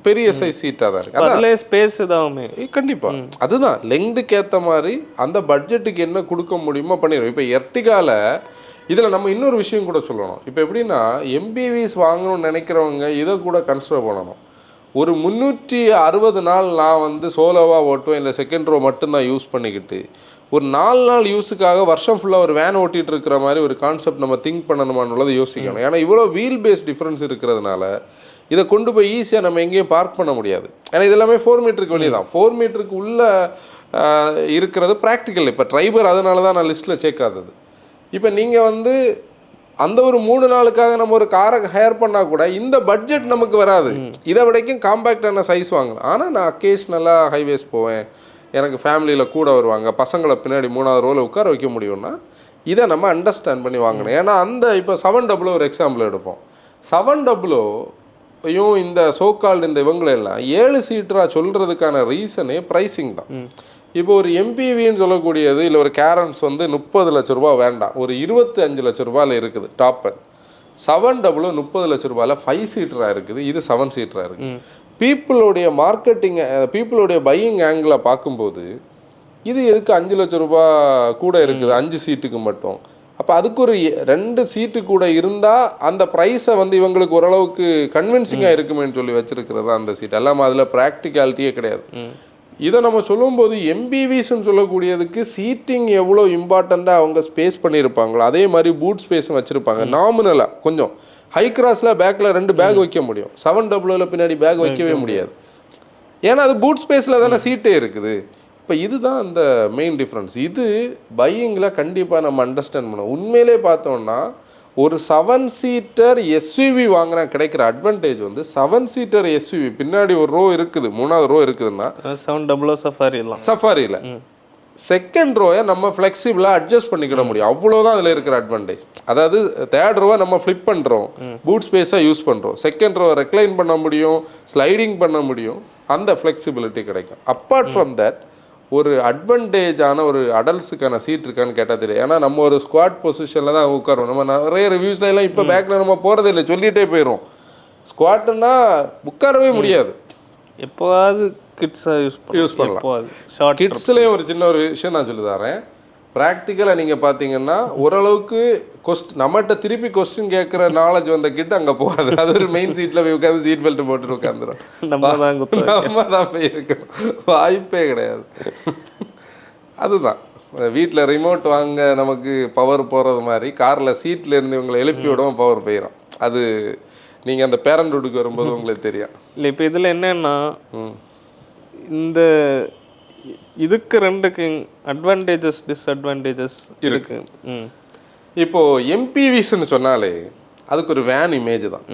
பெரிய சைஸ் சீட்டாக தான் இருக்குது. அதில் ஸ்பேஸ் இதாகுமே கண்டிப்பாக. அதுதான் லெங்க்துக்கு ஏற்ற மாதிரி அந்த பட்ஜெட்டுக்கு என்ன கொடுக்க முடியுமோ பண்ணிடுவோம். இப்போ எர்டிகாவில் இதில் நம்ம இன்னொரு விஷயம் கூட சொல்லணும். இப்போ எப்படின்னா எம்பிவிஸ் வாங்கணும்னு நினைக்கிறவங்க இதை கூட கன்சிடர் பண்ணணும். ஒரு 360 நாள் நான் வந்து சோலோவாக ஓட்டுவேன், இல்லை செகண்ட் ரோ மட்டும்தான் யூஸ் பண்ணிக்கிட்டு ஒரு 4 நாள் யூஸுக்காக வருஷம் ஃபுல்லாக ஒரு வேன் ஓட்டிகிட்டு இருக்கிற மாதிரி ஒரு கான்செப்ட் நம்ம திங்க் பண்ணணுமானுள்ளதை யோசிக்கணும். ஏன்னா இவ்வளோ வீல் பேஸ் டிஃப்ரென்ஸ் இருக்கிறதுனால இதை கொண்டு போய் ஈஸியாக நம்ம எங்கேயும் பார்க் பண்ண முடியாது. ஏன்னா இது எல்லாமே 4 மீட்டருக்கு வெளியே தான். 4 மீட்டருக்கு உள்ளே இருக்கிறது ப்ராக்டிக்கல். இப்போ ட்ரைபர் அதனால தான் நான் லிஸ்ட்டில் சேர்க்காதது. இப்போ நீங்கள் வந்து அந்த ஒரு 3 நாளுக்காக நம்ம ஒரு காரை ஹையர் பண்ணால் கூட இந்த பட்ஜெட் நமக்கு வராது. இதை விடைக்கும் காம்பேக்டான சைஸ் வாங்கலாம். ஆனால் நான் அக்கேஷ்னலாக ஹைவேஸ் போவேன், எனக்கு ஃபேமிலியில் கூட வருவாங்க, பசங்களை பின்னாடி 3வது ரோவில் உட்கார வைக்க முடியும்னா இதை நம்ம அண்டர்ஸ்டாண்ட் பண்ணி வாங்கணும். ஏன்னா அந்த இப்போ 700 ஒரு எக்ஸாம்பிள் எடுப்போம். 700யும் இந்த சோகால்டு இந்த இவங்களெல்லாம் 7 சீட்டராக சொல்கிறதுக்கான ரீசனே ப்ரைஸிங் தான். இப்போ ஒரு எம்பிவின்னு சொல்லக்கூடியது இல்லை ஒரு கேரன்ஸ் வந்து 30 லட்ச ரூபா வேண்டாம், ஒரு 25 லட்ச ரூபாயில் இருக்குது டாப் அண்ட். 700 30 லட்ச ரூபாயில் 5 சீட்டராக இருக்குது, இது 7 சீட்டராக இருக்குது. பீப்புளுடைய மார்க்கெட்டிங், பீப்புளுடைய பையிங் ஆங்கிளை பார்க்கும்போது இது எதுக்கு 5 லட்ச ரூபா கூட இருக்குது 5 சீட்டுக்கு மட்டும். அப்போ அதுக்கு ஒரு 2 சீட்டு கூட இருந்தால் அந்த ப்ரைஸை வந்து இவங்களுக்கு ஓரளவுக்கு கன்வின்சிங்காக இருக்குமேன்னு சொல்லி வச்சுருக்கிறது அந்த சீட். எல்லாமே அதில் ப்ராக்டிகாலிட்டியே கிடையாது. இதை நம்ம சொல்லும்போது எம்பிவிஸ்ன்னு சொல்லக்கூடியதுக்கு சீட்டிங் எவ்வளோ இம்பார்ட்டண்ட்டாக அவங்க ஸ்பேஸ் பண்ணியிருப்பாங்களோ அதே மாதிரி பூட் ஸ்பேஸும் வச்சுருப்பாங்க. நாமினலாக கொஞ்சம் ஹை கிராஸில் பேக்கில் 2 பேக் வைக்க முடியும், 700ல பின்னாடி பேக் வைக்கவே முடியாது. ஏன்னா அது பூட் ஸ்பேஸில் தானே சீட்டே இருக்குது. இப்போ இதுதான் அந்த மெயின் டிஃப்ரென்ஸ். இது பையிங்கில் கண்டிப்பாக நம்ம அண்டர்ஸ்டாண்ட் பண்ணணும். உண்மையிலே பார்த்தோம்னா ஒரு 7 சீட்டர் எஸ்யூவி வாங்கினா கிடைக்கிற அட்வான்டேஜ் வந்து 7 சீட்டர் எஸ்யூவி பின்னாடி ஒரு ரோ இருக்குது, 3வது ரோ இருக்குதுன்னா 700 சஃபாரியில் செகண்ட் ரோவை நம்ம ஃப்ளெக்சிபிளாக அட்ஜஸ்ட் பண்ணிக்கிட முடியும். அவ்வளோதான் அதில் இருக்கிற அட்வான்டேஜ். அதாவது 3rd ரோவை நம்ம ஃப்ளிப் பண்ணுறோம், பூட் ஸ்பேஸாக யூஸ் பண்ணுறோம், செகண்ட் ரோவை ரெக்ளைன் பண்ண முடியும், ஸ்லைடிங் பண்ண முடியும், அந்த ஃப்ளெக்சிபிலிட்டி கிடைக்கும். அப்பார்ட் ஃப்ரம் தட் ஒரு அட்வான்டேஜான ஒரு அடல்ட்ஸுக்கான சீட் இருக்கான்னு கேட்டால் தெரியும். ஏன்னா நம்ம ஒரு ஸ்குவாட் பொசிஷனில் தான் உட்காருவோம். நம்ம நிறைய ரிவ்யூஸ்லாம் இப்போ பேக்கில் நம்ம போகிறதே இல்லை, சொல்லிகிட்டே போயிடும். ஸ்குவாட்டுன்னா உட்காரவே முடியாது. எப்போவாது கிட்ஸாக யூஸ் பண்ணலாம். கிட்ஸ்லேயும் ஒரு சின்ன ஒரு விஷயம் நான் சொல்லி தரேன். ப்ராக்டிக்கலாக நீங்கள் பார்த்தீங்கன்னா ஓரளவுக்கு நம்மகிட்ட திருப்பி கொஸ்டின் கேட்குற நாலேஜ் வந்த கிட்ட அங்கே போகாது. அது ஒரு மெயின் சீட்டில் போய் உட்காந்து சீட் பெல்ட் போட்டு உட்காந்துரும். நம்ம தான் போய் இருக்கணும், வாய்ப்பே கிடையாது. அதுதான் வீட்டில் ரிமோட் வாங்க நமக்கு பவர் போகிறது மாதிரி காரில் சீட்டில் இருந்து இவங்களை எழுப்பி விடவும் பவர் போயிடும். அது நீங்கள் அந்த பேரண்ட்ஹுட்டுக்கு வரும்போது உங்களுக்கு தெரியும். இல்லை இப்போ இதில் என்னென்னா இந்த இதுக்கு 2க்கு அட்வான்டேஜஸ் டிஸ்அட்வான்டேஜஸ் இருக்கு. இப்போது எம்பிவிஸ்ன்னு சொன்னாலே அதுக்கு ஒரு வேன் இமேஜ் தான்.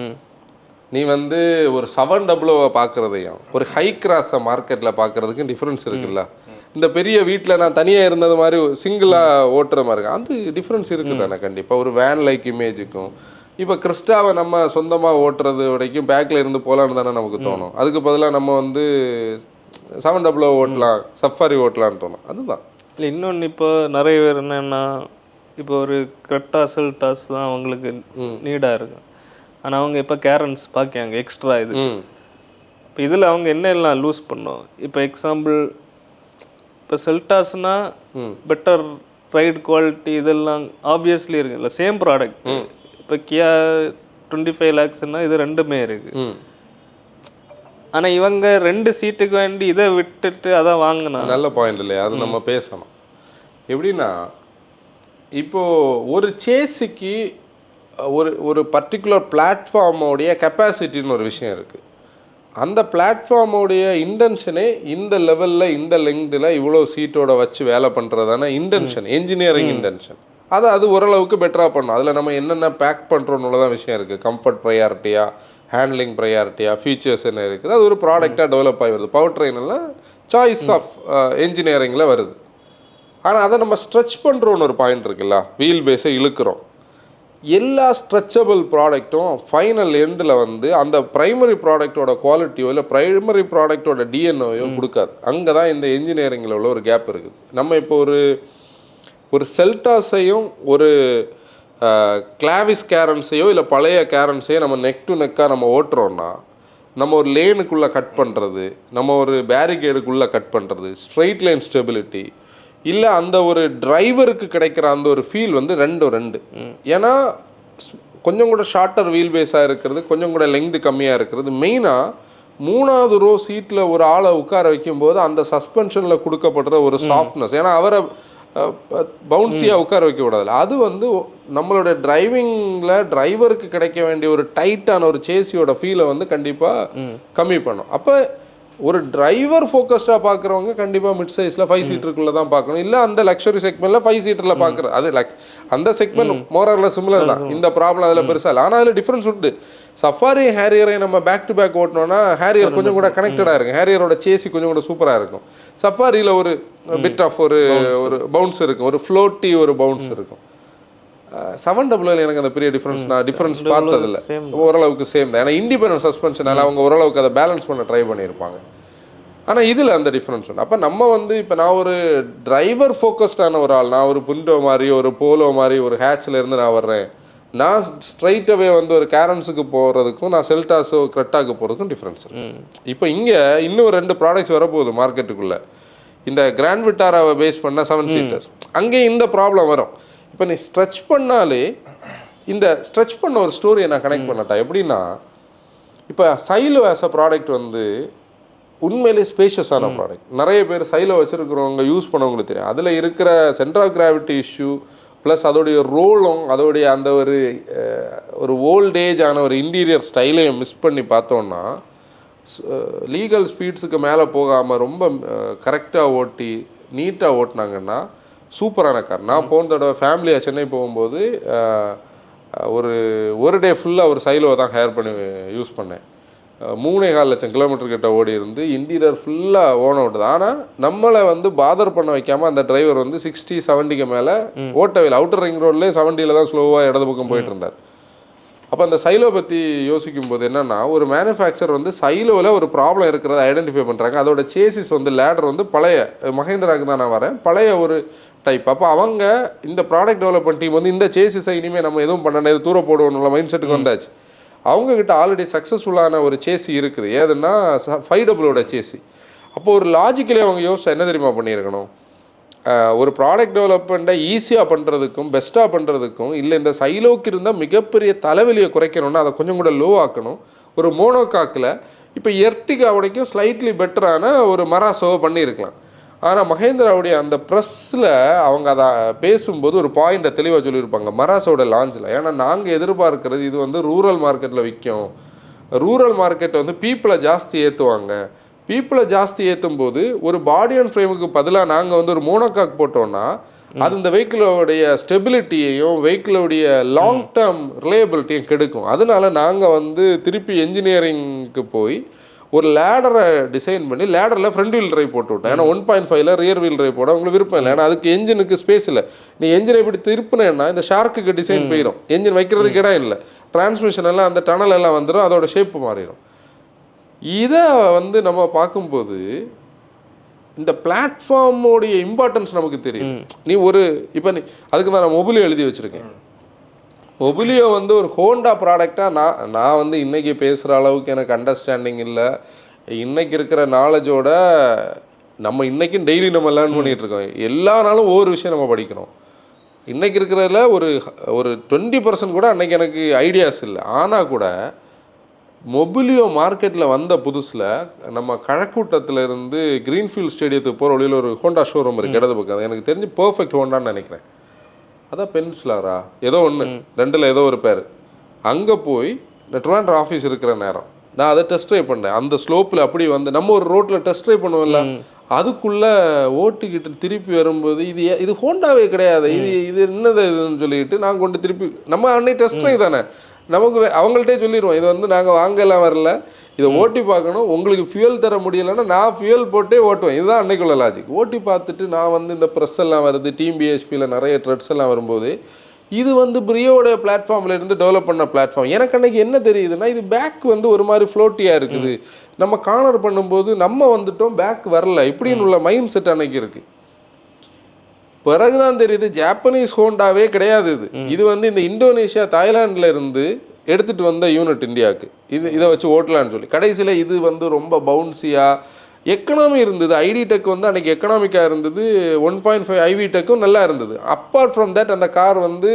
நீ வந்து ஒரு 700 பார்க்குறதையும் ஒரு ஹை கிராஸை மார்க்கெட்டில் பார்க்குறதுக்கும் டிஃப்ரென்ஸ் இருக்குல்ல. இந்த பெரிய வீட்டில் நான் தனியாக இருந்தது மாதிரி சிங்கிளாக ஓட்டுற மாதிரி இருக்கு, அது டிஃப்ரென்ஸ் இருக்குது தானே கண்டிப்பாக. ஒரு வேன் லைக் இமேஜுக்கும் இப்போ கிறிஸ்டாவை நம்ம சொந்தமாக ஓட்டுறது வரைக்கும் பேக்கில் இருந்து போகலான்னு தானே நமக்கு தோணும். அதுக்கு பதிலாக நம்ம வந்து 700 ஓட்டலாம், சஃபாரி ஓட்டலான்னு தோணும். அதுதான் இல்லை. இன்னொன்று இப்போ நிறைய பேர் என்னென்னா இப்போ ஒரு கிரெட்டா செல்டாஸ் தான் அவங்களுக்கு நீடாக இருக்கு. ஆனால் அவங்க இப்போ கேரன்ஸ் பார்க்காங்க எக்ஸ்ட்ரா இது. இப்போ இதில் அவங்க என்ன எல்லாம் லூஸ் பண்ணோம். இப்போ எக்ஸாம்பிள் இப்போ செல்டாஸ்னால் பெட்டர் ரைட் குவாலிட்டி இதெல்லாம் ஆப்வியஸ்லி இருக்குல்ல, சேம் ப்ராடக்ட். இப்போ கியா 25 lakhsன்னா இது ரெண்டுமே இருக்குது. ஆனால் இவங்க 2 சீட்டுக்கு வேண்டி இதை விட்டுட்டு அதான் வாங்கினா நல்ல பாயிண்ட் இல்லையா, அது நம்ம பேசணும். எப்படின்னா இப்போது ஒரு சேஸுக்கு ஒரு பர்டிகுலர் பிளாட்ஃபார்மோடைய கெப்பாசிட்டின்னு ஒரு விஷயம் இருக்குது. அந்த பிளாட்ஃபார்மோடைய இன்டென்ஷனே இந்த லெவலில் இந்த லெங்க்தில் இவ்வளோ சீட்டோட வச்சு வேலை பண்ணுறதான இன்டென்ஷன், என்ஜினியரிங் இன்டென்ஷன். அது ஓரளவுக்கு பெட்டராக பண்ணணும். அதில் நம்ம என்னென்ன பேக் பண்ணுறோன்னு தான் விஷயம் இருக்குது. கம்ஃபர்ட் ப்ரையாரிட்டியா, ஹேண்ட்லிங் ப்ரையாரிட்டியா, ஃபீச்சர்ஸ் என்ன இருக்குது, அது ஒரு ப்ராடக்டாக டெவலப் ஆகி வருது. பவர் ட்ரெயின் எல்லாம் சாய்ஸ் ஆஃப் என்ஜினியரிங்கில் வருது. ஆனால் அதை நம்ம ஸ்ட்ரெச் பண்ணுறோன்னு ஒரு பாயிண்ட் இருக்குல்ல, வீல் பேஸை இழுக்கிறோம். எல்லா ஸ்ட்ரெச்சபிள் ப்ராடக்ட்டும் ஃபைனல் எண்டில் வந்து அந்த ப்ரைமரி ப்ராடக்டோட குவாலிட்டியோ இல்லை ப்ரைமரி ப்ராடக்டோட டிஎன்ஓயோ கொடுக்காது. அங்கே தான் இந்த என்ஜினியரிங்கில் உள்ள ஒரு கேப் இருக்குது. நம்ம இப்போ ஒரு செல்டாஸையும் ஒரு கிளாவிஸ் கேரன்ஸையோ இல்லை பழைய கேரன்ஸையோ நம்ம நெக் டு நெக்காக நம்ம ஓட்டுறோன்னா நம்ம ஒரு லேனுக்குள்ளே கட் பண்ணுறது, நம்ம ஒரு பேரிகேடுக்குள்ளே கட் பண்ணுறது, ஸ்ட்ரெயிட் லைன் ஸ்டெபிலிட்டி இல்லை அந்த ஒரு டிரைவருக்கு கிடைக்கிற அந்த ஒரு ஃபீல் வந்து ரெண்டு. ஏன்னா கொஞ்சம் கூட ஷார்ட்டர் வீல் பேஸாக இருக்கிறது, கொஞ்சம் கூட லெங்க்து கம்மியாக இருக்கிறது, மெயினாக 3வது ரோ சீட்டில் ஒரு ஆளை உட்கார வைக்கும்போது அந்த சஸ்பென்ஷனில் கொடுக்கப்படுற ஒரு சாஃப்ட்னஸ், ஏன்னா அவரை பவுன்ஸியாக உட்கார வைக்கக்கூடாது. அது வந்து நம்மளோட டிரைவருக்கு கிடைக்க வேண்டிய ஒரு டைட்டான ஒரு சேசியோட ஃபீலை வந்து கண்டிப்பாக கம்மி பண்ணும். அப்போ ஒரு டிரைவர் ஃபோக்கஸ்டாக பார்க்குறவங்க கண்டிப்பாக மிட் சைஸில் 5 சீட்டருக்குள்ளே தான் பார்க்கணும். இல்லை அந்த லக்ஸரி செக்மெண்ட்டில் 5 சீட்டரில் பார்க்குறது, அது அந்த செக்மெண்ட் மோரரில் சிமிலர் தான். இந்த ப்ராப்ளம் அதில் பெருசாக இல்லை. ஆனால் அதில் டிஃப்ரென்ஸ் உண்டு. சஃபாரி ஹேரியரை நம்ம பேக் டு பேக் ஓட்டினோன்னா ஹேரியர் கொஞ்சம் கூட கனெக்டடாக இருக்கும், ஹேரியரோட சேசி கொஞ்சம் கூட சூப்பராக இருக்கும். சஃபாரியில் ஒரு பிட் ஆஃப் ஒரு பவுன்ஸ் இருக்கும், ஒரு ஃப்ளோட்டி ஒரு பவுன்ஸ் இருக்கும். 700 எனக்கு அந்த பெரிய டிஃப்ரென்ஸ் பார்த்ததில்ல. ஓரளவுக்கு சேம் தான். ஏன்னா இண்டிபெண்டன்ட் சஸ்பென்ஷனால அவங்க ஓரளவுக்கு அதை பேலன்ஸ் பண்ண ட்ரை பண்ணியிருப்பாங்க. ஆனால் இதில் அந்த டிஃப்ரென்ஸ் உண்டு. அப்போ நம்ம வந்து இப்போ நான் ஒரு டிரைவர் ஃபோக்கஸ்டான ஒரு ஆள், நான் ஒரு புண்டோ மாதிரி ஒரு போலோ மாதிரி ஒரு ஹேட்சில் இருந்து நான் வர்றேன், நான் ஸ்ட்ரைட்டாகவே வந்து ஒரு கேரன்ஸுக்கு போகிறதுக்கும் நான் செல்டாஸோ கிரெட்டாக்கு போகிறதுக்கும் டிஃப்ரென்ஸ் இருக்கு. இப்போ இங்கே இன்னும் 2 ப்ராடக்ட்ஸ் வரப்போகுது மார்க்கெட்டுக்குள்ளே. இந்த கிராண்ட் விட்டாராவை பேஸ் பண்ண 7 சீட்டர்ஸ், அங்கேயும் இந்த ப்ராப்ளம் வரும். இப்போ நீ ஸ்ட்ரெச் பண்ணாலே இந்த ஸ்ட்ரெச் பண்ண ஒரு ஸ்டோரியை நான் கனெக்ட் பண்ணட்டா. எப்படின்னா இப்போ சைலோ ஆஸ் அ ப்ராடக்ட் வந்து உண்மையிலே ஸ்பேஷியஸான ப்ராடக்ட். நிறைய பேர் சைலோ வச்சுருக்கிறவங்க யூஸ் பண்ணவங்களுக்கு தெரியும். அதில் இருக்கிற centre of gravity issue plus அதோடைய ரோலும் அதோடைய அந்த ஒரு ஓல்டேஜ் ஆன ஒரு இன்டீரியர் ஸ்டைலையும் மிஸ் பண்ணி பார்த்தோன்னா லீகல் ஸ்பீட்ஸுக்கு மேலே போகாமல் ரொம்ப கரெக்டாக ஓட்டி நீட்டாக ஓட்டினாங்கன்னா சூப்பரான கார். நான் போன தடவை ஃபேமிலியாக சென்னை போகும்போது ஒரு டே ஃபுல்லாக ஒரு சைலோவை தான் ஹேர் பண்ணி யூஸ் பண்ணேன். 3.25 லட்சம் கிலோமீட்டர் கிட்ட ஓடி இருந்து இன்டீரியர் ஃபுல்லாக ஓன் அவுட்டுது. ஆனால் நம்மளை வந்து பாதர் பண்ண வைக்காமல் அந்த டிரைவர் வந்து 60-70க்கு மேலே ஓட்டவில்லை. அவுட்டர் ரிங் ரோட்லேயே 70ல் தான் ஸ்லோவாக இடது பக்கம் போயிட்டு இருந்தார். அப்போ அந்த சைலோ பற்றி யோசிக்கும் போது என்னென்னா, ஒரு மேனுஃபேக்சர் வந்து சைலோவில் ஒரு ப்ராப்ளம் இருக்கிறத ஐடென்டிஃபை பண்ணுறாங்க. அதோட சேசிஸ் வந்து லேடர் வந்து பழைய மஹேந்திராவுக்கு தான் நான் வரேன், பழைய ஒரு டைப். அப்போ அவங்க இந்த ப்ராடக்ட் டெவலப்மெண்ட் டீம் வந்து இந்த சேசிஸை இனிமேல் நம்ம எதுவும் பண்ணணும், இது தூர போடுவோம்ல மைண்ட் செட்டுக்கு வந்தாச்சு. அவங்கக்கிட்ட ஆல்ரெடி சக்ஸஸ்ஃபுல்லான ஒரு சேசி இருக்குது, ஏதுன்னா 500 சேசி. அப்போ ஒரு லாஜிக்கலி அவங்க யோசிச்சா என்ன தெரியுமா பண்ணியிருக்கணும், ஒரு ப்ராடக்ட் டெவலப்மெண்ட்டை ஈஸியாக பண்ணுறதுக்கும் பெஸ்ட்டாக பண்ணுறதுக்கும் இல்லை இந்த சைலோக்கு இருந்தால் மிகப்பெரிய தலைவலியை குறைக்கணும்னா அதை கொஞ்சம் கூட லோ ஆக்கணும். ஒரு மோனோகாக்கில் இப்போ எர்டிகாவுடைக்கும் ஸ்லைட்லி பெட்டரான ஒரு மராசோவை பண்ணியிருக்கலாம். ஆனால் மஹேந்திராவுடைய அந்த ப்ரெஸ்ஸில் அவங்க அதை பேசும்போது ஒரு பாயிண்ட்டை தெளிவாக சொல்லியிருப்பாங்க மராசோட லான்ச்சில். ஏன்னா நாங்கள் எதிர்பார்க்கிறது இது வந்து ரூரல் மார்க்கெட்டில் விற்கும், ரூரல் மார்க்கெட்டை வந்து பீப்புளை ஜாஸ்தி ஏற்றுவாங்க, பீப்புளை ஜாஸ்தி ஏற்றும் போது ஒரு பாடி அண்ட் ஃப்ரேமுக்கு பதிலாக நாங்கள் வந்து ஒரு மோனோகாக் போட்டோன்னா அது இந்த வெஹிக்கிளோடைய ஸ்டெபிலிட்டியையும் வெஹிக்கிளோடைய லாங் டேர்ம் ரிலையபிலிட்டியும் கெடுக்கும். அதனால நாங்கள் வந்து திருப்பி என்ஜினியரிங்க்கு போய் ஒரு லேடரை டிசைன் பண்ணி லேடரில் ஃப்ரண்ட் வீல் டிரைவ் போட்டு விட்டேன். ஏன்னா 1.5ல ரியர் வீல் டிரைவ் போட உங்களுக்கு விருப்பம் இல்லை. ஏன்னா அதுக்கு என்ஜினுக்கு ஸ்பேஸ் இல்லை. நீ என்ஜினை இப்படி திருப்பினேன்னா இந்த ஷார்க்குக்கு டிசைன் போயிடும், என்ஜின் வைக்கிறதுக்கு இடம் இல்லை, டிரான்ஸ்மிஷன் எல்லாம் அந்த டனல் எல்லாம் வந்துடும், அதோட ஷேப்பு மாறிடும். இதை வந்து நம்ம பார்க்கும்போது இந்த பிளாட்ஃபார்மோடைய இம்பார்ட்டன்ஸ் நமக்கு தெரியும். நீ ஒரு இப்போ நீ அதுக்கு நான் மொபிலியோ எழுதி வச்சுருக்கேன். மொபிலியோ வந்து ஒரு ஹோண்டா ப்ராடக்டாக நான் வந்து இன்றைக்கி பேசுகிற அளவுக்கு எனக்கு அண்டர்ஸ்டாண்டிங் இல்லை. இன்றைக்கி இருக்கிற நாலேஜோட நம்ம இன்றைக்கும் டெய்லி நம்ம லேர்ன் பண்ணிகிட்ருக்கோம். எல்லா நாளும் ஒவ்வொரு விஷயம் நம்ம படிக்கணும். இன்றைக்கி இருக்கிறதுல ஒரு 20% கூட அன்றைக்கி எனக்கு ஐடியாஸ் இல்லை. ஆனால் கூட மொபிலியோ மார்க்கெட்டில் வந்த புதுசில் நம்ம கழக்கூட்டத்தில் இருந்து கிரீன்ஃபீல்ட் ஸ்டேடியத்துக்கு போகிற வழியில் ஒரு ஹோண்டா ஷோரூம் இருக்குது இடது பக்கம். அது எனக்கு தெரிஞ்சு பர்ஃபெக்ட் ஹோண்டான்னு நினைக்கிறேன். அதான் பென்சிலாரா ஏதோ ஒன்று 2ல் ஏதோ ஒரு பேர். அங்கே போய் இந்த ட்ரிவாண்ட்ரம் ஆஃபீஸ் இருக்கிற நேரம் நான் அதை டெஸ்ட் ட்ரைவ் பண்ணேன். அந்த ஸ்லோப்பில் அப்படி வந்து நம்ம ஒரு ரோட்டில் டெஸ்ட் ட்ரைவ் பண்ணுவோம்ல, அதுக்குள்ளே ஓட்டிக்கிட்டு திருப்பி வரும்போது இது ஹோண்டாவே கிடையாது, இது என்னது இதுன்னு சொல்லிக்கிட்டு நான் கொண்டு திருப்பி நம்ம அன்னைக்கு டெஸ்ட் ட்ரைவ் தானே நமக்கு அவங்கள்ட்டே சொல்லிடுவோம், இது வந்து நாங்கள் வாங்கலாம் வரல, இதை ஓட்டி பார்க்கணும், உங்களுக்கு ஃபியூல் தர முடியலைன்னா நான் ஃபியூல் போட்டே ஓட்டுவேன். இதுதான் அன்னைக்குள்ள லாஜிக். ஓட்டி பார்த்துட்டு நான் வந்து இந்த ப்ரெஸ் எல்லாம் வருது, டீம் பிஹெச்பியில் நிறைய ட்ரெட்ஸ் எல்லாம் வரும்போது இது வந்து பிரியோட பிளாட்ஃபார்மில் இருந்து டெவலப் பண்ண பிளாட்ஃபார்ம். எனக்கு அன்றைக்கி என்ன தெரியுதுன்னா இது பேக் வந்து ஒரு மாதிரி ஃப்ளோட்டியாக இருக்குது, நம்ம கார்னர் பண்ணும்போது நம்ம வந்துட்டோம் பேக் வரல இப்படின்னு உள்ள மைண்ட் செட் அன்னைக்கு இருக்குது. பிறகுதான் தெரியுது ஜாப்பனீஸ் ஹோண்டாவே கிடையாது இது. இது வந்து இந்த இந்தோனேஷியா தாய்லாண்டில் இருந்து எடுத்துகிட்டு வந்த யூனிட் இந்தியாவுக்கு. இதை வச்சு ஓட்டலான்னு சொல்லி கடைசியில் இது வந்து ரொம்ப பவுன்சியாக எக்கனாமி இருந்தது. ஐடி டெக் வந்து அன்றைக்கி எக்கனாமிக்காக இருந்தது. 1.5 ஐவி டெக்கும் நல்லா இருந்தது. அப்பார்ட் ஃப்ரம் தட் அந்த கார் வந்து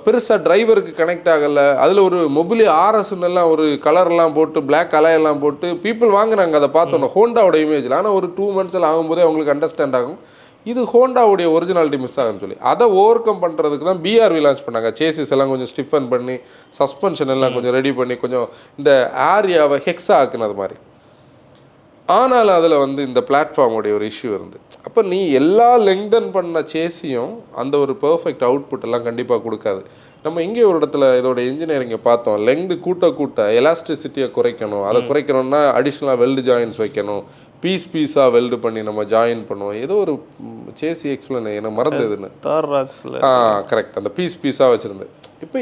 பெருசாக டிரைவருக்கு கனெக்ட் ஆகலை. அதில் ஒரு மொபிலி ஆர்எஸ்ன்னெல்லாம் ஒரு கலர்லாம் போட்டு பிளாக் அலையெல்லாம் போட்டு பீப்புள் வாங்குறாங்க. அதை பார்த்தோன்னா ஹோண்டாவோட இமேஜில். ஆனால் ஒரு 2 months ஆகும்போதே அவங்களுக்கு அண்டர்ஸ்டாண்ட் ஆகும் இது ஹோண்டாவுடைய ஒரிஜினாலிட்டி மிஸ் ஆகுன்னு சொல்லி. அதை ஓவர் கம் பண்ணுறதுக்கு தான் பிஆர்வி லான்ச் பண்ணாங்க. சேசிஸ் எல்லாம் கொஞ்சம் ஸ்டிஃபன் பண்ணி சஸ்பென்ஷன் எல்லாம் கொஞ்சம் ரெடி பண்ணி கொஞ்சம் இந்த ஏரியாவை ஹெக்ஸா ஆக்குனது மாதிரி. ஆனாலும் அதில் வந்து இந்த பிளாட்ஃபார்முடைய ஒரு இஷ்யூ இருந்து. அப்போ நீ எல்லா லெங்தன் பண்ண சேசியும் அந்த ஒரு பர்ஃபெக்ட் அவுட்புட் எல்லாம் கண்டிப்பாக கொடுக்காது. நம்ம இங்கே ஒரு இடத்துல இதோட இன்ஜினியரிங்கை பார்த்தோம். லெங்து கூட்ட எலாஸ்டிசிட்டியை குறைக்கணும். அதை குறைக்கணும்னா அடிஷ்னலாக வெல்டு ஜாயின்ஸ் வைக்கணும், பீஸாக வெல்டு பண்ணி நம்ம ஜாயின் பண்ணுவோம். ஏதோ ஒரு சேசி எக்ஸ்பிளைன் எனக்கு மறந்ததுன்னு கரெக்ட் அந்த பீஸாக வச்சுருந்தேன். இப்போ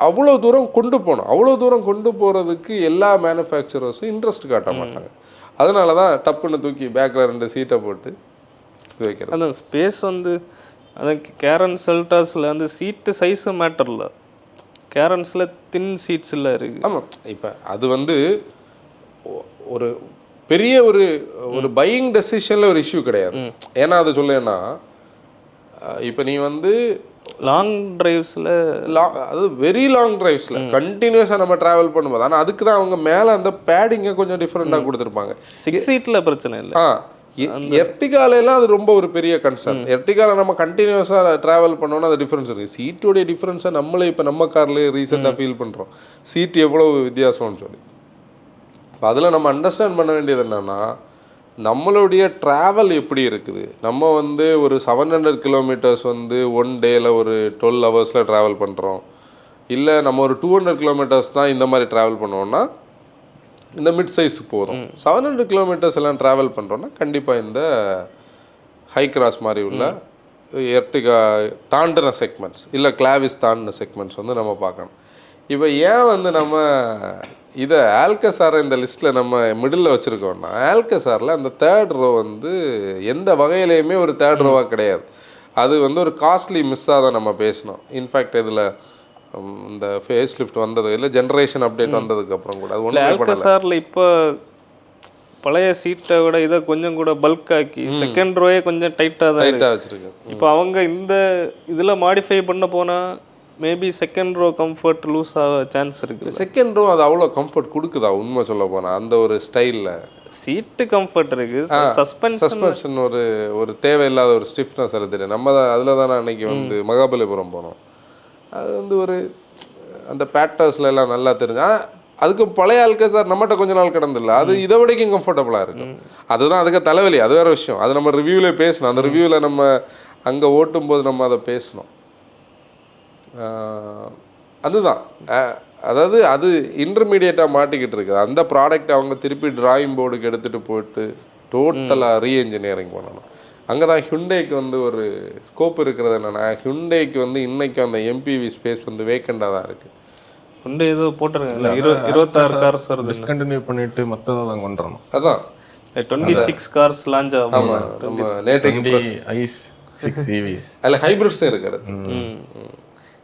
அவ்வளோ தூரம் கொண்டு போகணும். அவ்வளோ தூரம் கொண்டு போகிறதுக்கு எல்லா மேனுஃபேக்சரர்ஸும் இன்ட்ரெஸ்ட் காட்ட மாட்டாங்க. அதனால தான் டப்புன்னு தூக்கி பேக்கில் 2 சீட்டை போட்டு இது வைக்கிறது. அந்த ஸ்பேஸ் வந்து அதான் கேரன் செல்டாஸில் அந்த சீட்டு சைஸு மேட்டர் இல்லை, கேரன்ஸில் தின் சீட்ஸில் இருக்குது. ஆமாம், இப்போ அது வந்து ஒரு பெரிய ஒரு பையிங் டெசிஷனில் ஒரு இஷ்யூ கிடையாது. ஏன்னா அது சொல்லேன்னா இப்போ நீ வந்து லாங் டிரைவ்ஸில் அது வெரி லாங் டிரைவ்ஸில் கண்டினியூஸாக நம்ம ட்ராவல் பண்ணும்போது, ஆனால் அதுக்கு தான் அவங்க மேலே அந்த பேடிங்கை கொஞ்சம் டிஃப்ரெண்ட்டாக கொடுத்துருப்பாங்க. 6 சீட்டில் பிரச்சனை இல்லை. எர்டிகாலெல்லாம் அது ரொம்ப ஒரு பெரிய கன்சர்ன். எர்டிகால நம்ம கண்டினியூஸாக ட்ராவல் பண்ணோன்னா அது டிஃப்ரென்ஸ் இருக்குது. சீட்டோடைய டிஃப்ரென்ஸை நம்மளே இப்போ நம்ம கார்லேயே ரீசெண்டாக ஃபீல் பண்ணுறோம், சீட்டு எவ்வளோ வித்தியாசம்னு சொல்லி. இப்போ அதில் நம்ம அண்டர்ஸ்டாண்ட் பண்ண வேண்டியது என்னென்னா நம்மளுடைய ட்ராவல் எப்படி இருக்குது. நம்ம வந்து ஒரு 700 kilometers வந்து 1 டேயில் ஒரு 12 hours ட்ராவல் பண்ணுறோம், இல்லை நம்ம ஒரு 200 kilometers தான் இந்த மாதிரி ட்ராவல் பண்ணுவோம்னா இந்த மிட் சைஸ் போதும். 700 kilometers எல்லாம் ட்ராவல் பண்ணுறோன்னா கண்டிப்பாக இந்த ஹை கிராஸ் மாதிரி உள்ள எர்டிகா தாண்டின செக்மெண்ட்ஸ் இல்லை கிளாவிஸ் தாண்டின செக்மெண்ட்ஸ் வந்து நம்ம பார்க்கணும். இப்போ ஏன் வந்து நம்ம இதை ஆல்கசாரை இந்த லிஸ்ட்டில் நம்ம மிடில் வச்சுருக்கோம்னா, ஆல்கசாரில் அந்த 3rd row வந்து எந்த வகையிலையுமே ஒரு 3rd row-வாக கிடையாது. அது வந்து ஒரு காஸ்ட்லி மிஸ்ஸாக தான் நம்ம பேசணும். இன்ஃபேக்ட் இதில் இந்த ஃபேஸ் லிஃப்ட் வந்தது இல்லை ஜென்ரேஷன் அப்டேட் வந்ததுக்கப்புறம் கூட அது ஒன்றும் ஆல்கசாரில் இப்போ பழைய சீட்டை விட இதை கொஞ்சம் கூட பல்க் ஆக்கி செகண்ட் ரோயே கொஞ்சம் டைட்டாக வச்சுருக்கு. இப்போ அவங்க இந்த இதில் மாடிஃபை பண்ண போனால் maybe second row comfort lose ஆக சான்ஸ் இருக்குது. செகண்ட் ரோ அது அவ்வளோ கம்ஃபர்ட் கொடுக்குதா உண்மை சொல்ல போனால் அந்த ஒரு ஸ்டைலில்? சீட்டு கம்ஃபர்ட் இருக்குது, சஸ்பென்ஷன் ஒரு தேவையில்லாத ஒரு ஸ்டிஃப்னஸ் அது தெரியும். நம்ம தான் அதில் தானே அன்னைக்கு வந்து மகாபலிபுரம் போனோம். அது வந்து ஒரு அந்த பேட்டர்ஸ்ல எல்லாம் நல்லா தெரிஞ்சு அதுக்கு பழைய ஆல்கசார் நம்மகிட்ட கொஞ்ச நாள் கிடந்தில்ல, அது இதை விடைக்கும் கம்ஃபர்டபுளாக இருக்கும். அதுதான் அதுக்கு தலைவலி, அது வேறு விஷயம். அது நம்ம ரிவ்யூவில் பேசணும். அந்த ரிவ்யூவில் நம்ம அங்கே ஓட்டும்போது நம்ம அதை பேசணும். அதுதான் அதாவது அது இன்டர்மீடியட்டாக மாட்டிக்கிட்டு இருக்குது. அந்த ப்ராடக்ட் அவங்க திருப்பி டிராயிங் போர்டுக்கு எடுத்துகிட்டு போயிட்டு டோட்டலாக ரீஎன்ஜினியரிங் பண்ணணும். அங்கே தான் ஹியூண்டைக்கு வந்து ஒரு ஸ்கோப் இருக்கிறது. என்னென்னா ஹியூண்டைக்கு வந்து இன்றைக்கி அந்த எம்பிவி ஸ்பேஸ் வந்து வேக்கண்டாக தான் இருக்குது. ஹியூண்டை ஏதோ போட்டிருக்காங்க 26 கார்ஸ் வருது, டிஸ்கண்டினியூ பண்ணிட்டு மற்றதை தான் கொண்டு வரணும். அதான் 26 கார்ஸ் லான்ச் ஆகும். ஆமாம், நம்ம நேற்றைக்கு ஐஸ் 6 EVs அதில் ஹைப்ரிட்ஸும் இருக்குது.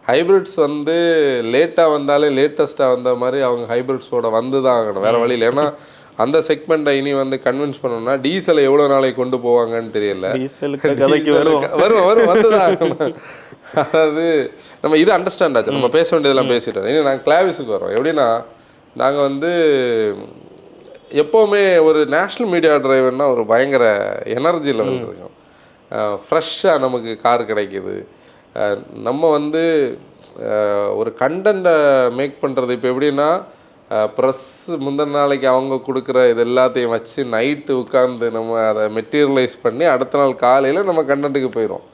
ஹைப்ரிட்ஸ் வந்து லேட்டாக வந்தாலே லேட்டஸ்ட்டாக வந்த மாதிரி அவங்க ஹைப்ரிட்ஸோட வந்து தான் ஆகணும், வேறு வழியில். ஏன்னா அந்த செக்மெண்ட்டை இனி வந்து கன்வின்ஸ் பண்ணணும்னா டீசலை எவ்வளோ நாளைக்கு கொண்டு போவாங்கன்னு தெரியல. வரும் வந்து தான் ஆகணும். அதாவது நம்ம இது அண்டர்ஸ்டாண்ட் ஆச்சு, நம்ம பேச வேண்டியதெல்லாம் பேசிட்டோம். இனி நாங்கள் கிளாவிஸுக்கு வரோம். எப்படின்னா நாங்கள் வந்து எப்போவுமே ஒரு நேஷ்னல் மீடியா டிரைவர்னா ஒரு பயங்கர எனர்ஜி லெவல் இருக்கும். ஃப்ரெஷ்ஷாக நமக்கு கார் கிடைக்கிது. நம்ம வந்து ஒரு கண்டென்ட்டை மேக் பண்ணுறது இப்போ எப்படின்னா ப்ரெஸ் முந்தின நாளைக்கு அவங்க கொடுக்குற இது எல்லாத்தையும் வச்சு நைட்டு உட்காந்து நம்ம அதை மெட்டீரியலைஸ் பண்ணி அடுத்த நாள் காலையில் நம்ம கண்டென்ட்டுக்கு போயிடும்.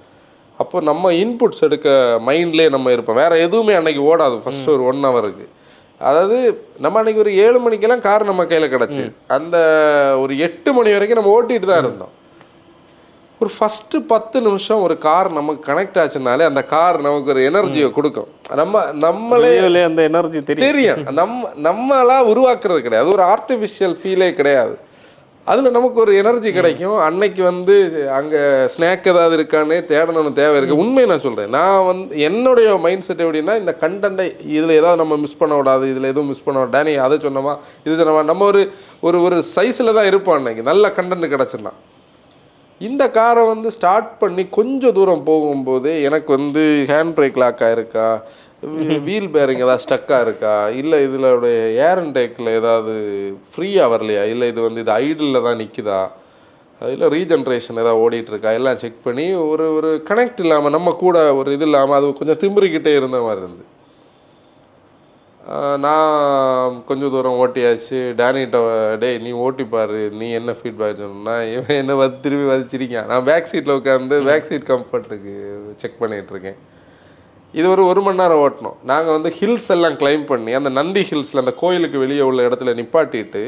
அப்போ நம்ம இன்புட்ஸ் எடுக்க மைண்ட்லேயே நம்ம இருப்போம். வேறு எதுவுமே அன்றைக்கி ஓடாது ஃபஸ்ட்டு ஒரு 1 ஹவருக்கு. அதாவது நம்ம அன்றைக்கி ஒரு 7 மணிக்கெல்லாம் கார் நம்ம கையில் கிடச்சி அந்த ஒரு 8 மணி வரைக்கும் நம்ம ஓட்டிகிட்டு தான் இருந்தோம். ஒரு ஃபஸ்ட்டு 10 நிமிஷம் ஒரு கார் நமக்கு கனெக்ட் ஆச்சுனாலே அந்த கார் நமக்கு ஒரு எனர்ஜியை கொடுக்கும். நம்மளே அந்த எனர்ஜி தெரியும். நம்மளாக உருவாக்குறது கிடையாது, ஒரு ஆர்டிஃபிஷியல் ஃபீலே கிடையாது. அதில் நமக்கு ஒரு எனர்ஜி கிடைக்கும். அன்னைக்கு வந்து அங்கே ஸ்நாக் ஏதாவது இருக்கானே தேடணும்னு தேவை இருக்குது. உண்மையை நான் சொல்கிறேன். நான் வந்து என்னுடைய மைண்ட் செட் எப்படின்னா இந்த கண்டென்ட்டை இதில் ஏதாவது நம்ம மிஸ் பண்ண விடாது, இதில் எதுவும் மிஸ் பண்ண விடாது. நீ அதை சொன்னோமா இது சொன்னோமா நம்ம ஒரு சைஸில் தான் இருப்போம். அன்னைக்கு நல்ல கண்டென்ட் கிடச்சுன்னா இந்த காரை வந்து ஸ்டார்ட் பண்ணி கொஞ்சம் தூரம் போகும்போது எனக்கு வந்து ஹேண்ட் பிரேக் லாக் ஆகிருக்கா, வீல் பேரிங் ஏதாவது ஸ்டக்காக இருக்கா, இல்லை இதில் ஏர் இன்டேக்கில் ஏதாவது ஃப்ரீயாக வரலையா, இல்லை இது வந்து இது ஐடில் தான் நிற்குதா, இல்லை ரீஜென்ரேஷன் ஏதாவது ஓடிட்டுருக்கா, எல்லாம் செக் பண்ணி ஒரு கனெக்ட் இல்லாமல் நம்ம கூட ஒரு இது இல்லாமல் அது கொஞ்சம் திமிரிக்கிட்டே இருந்த மாதிரி இருந்து நான் கொஞ்சம் தூரம் ஓட்டியாச்சு. டேனிட்ட டேய் நீ ஓட்டிப்பாரு, நீ என்ன ஃபீட்பேக் சொன்னா இவன் என்ன திரும்பி வச்சிருக்கேன். நான் பேக் சீட்டில் உட்காந்து பேக் சீட் கம்ஃபர்ட்டுக்கு செக் பண்ணிகிட்ருக்கேன். இது ஒரு மணி நேரம் ஓட்டணும். நாங்கள் வந்து ஹில்ஸ் எல்லாம் கிளைம் பண்ணி அந்த நந்தி ஹில்ஸில் அந்த கோயிலுக்கு வெளியே உள்ள இடத்துல நிப்பாட்டிட்டு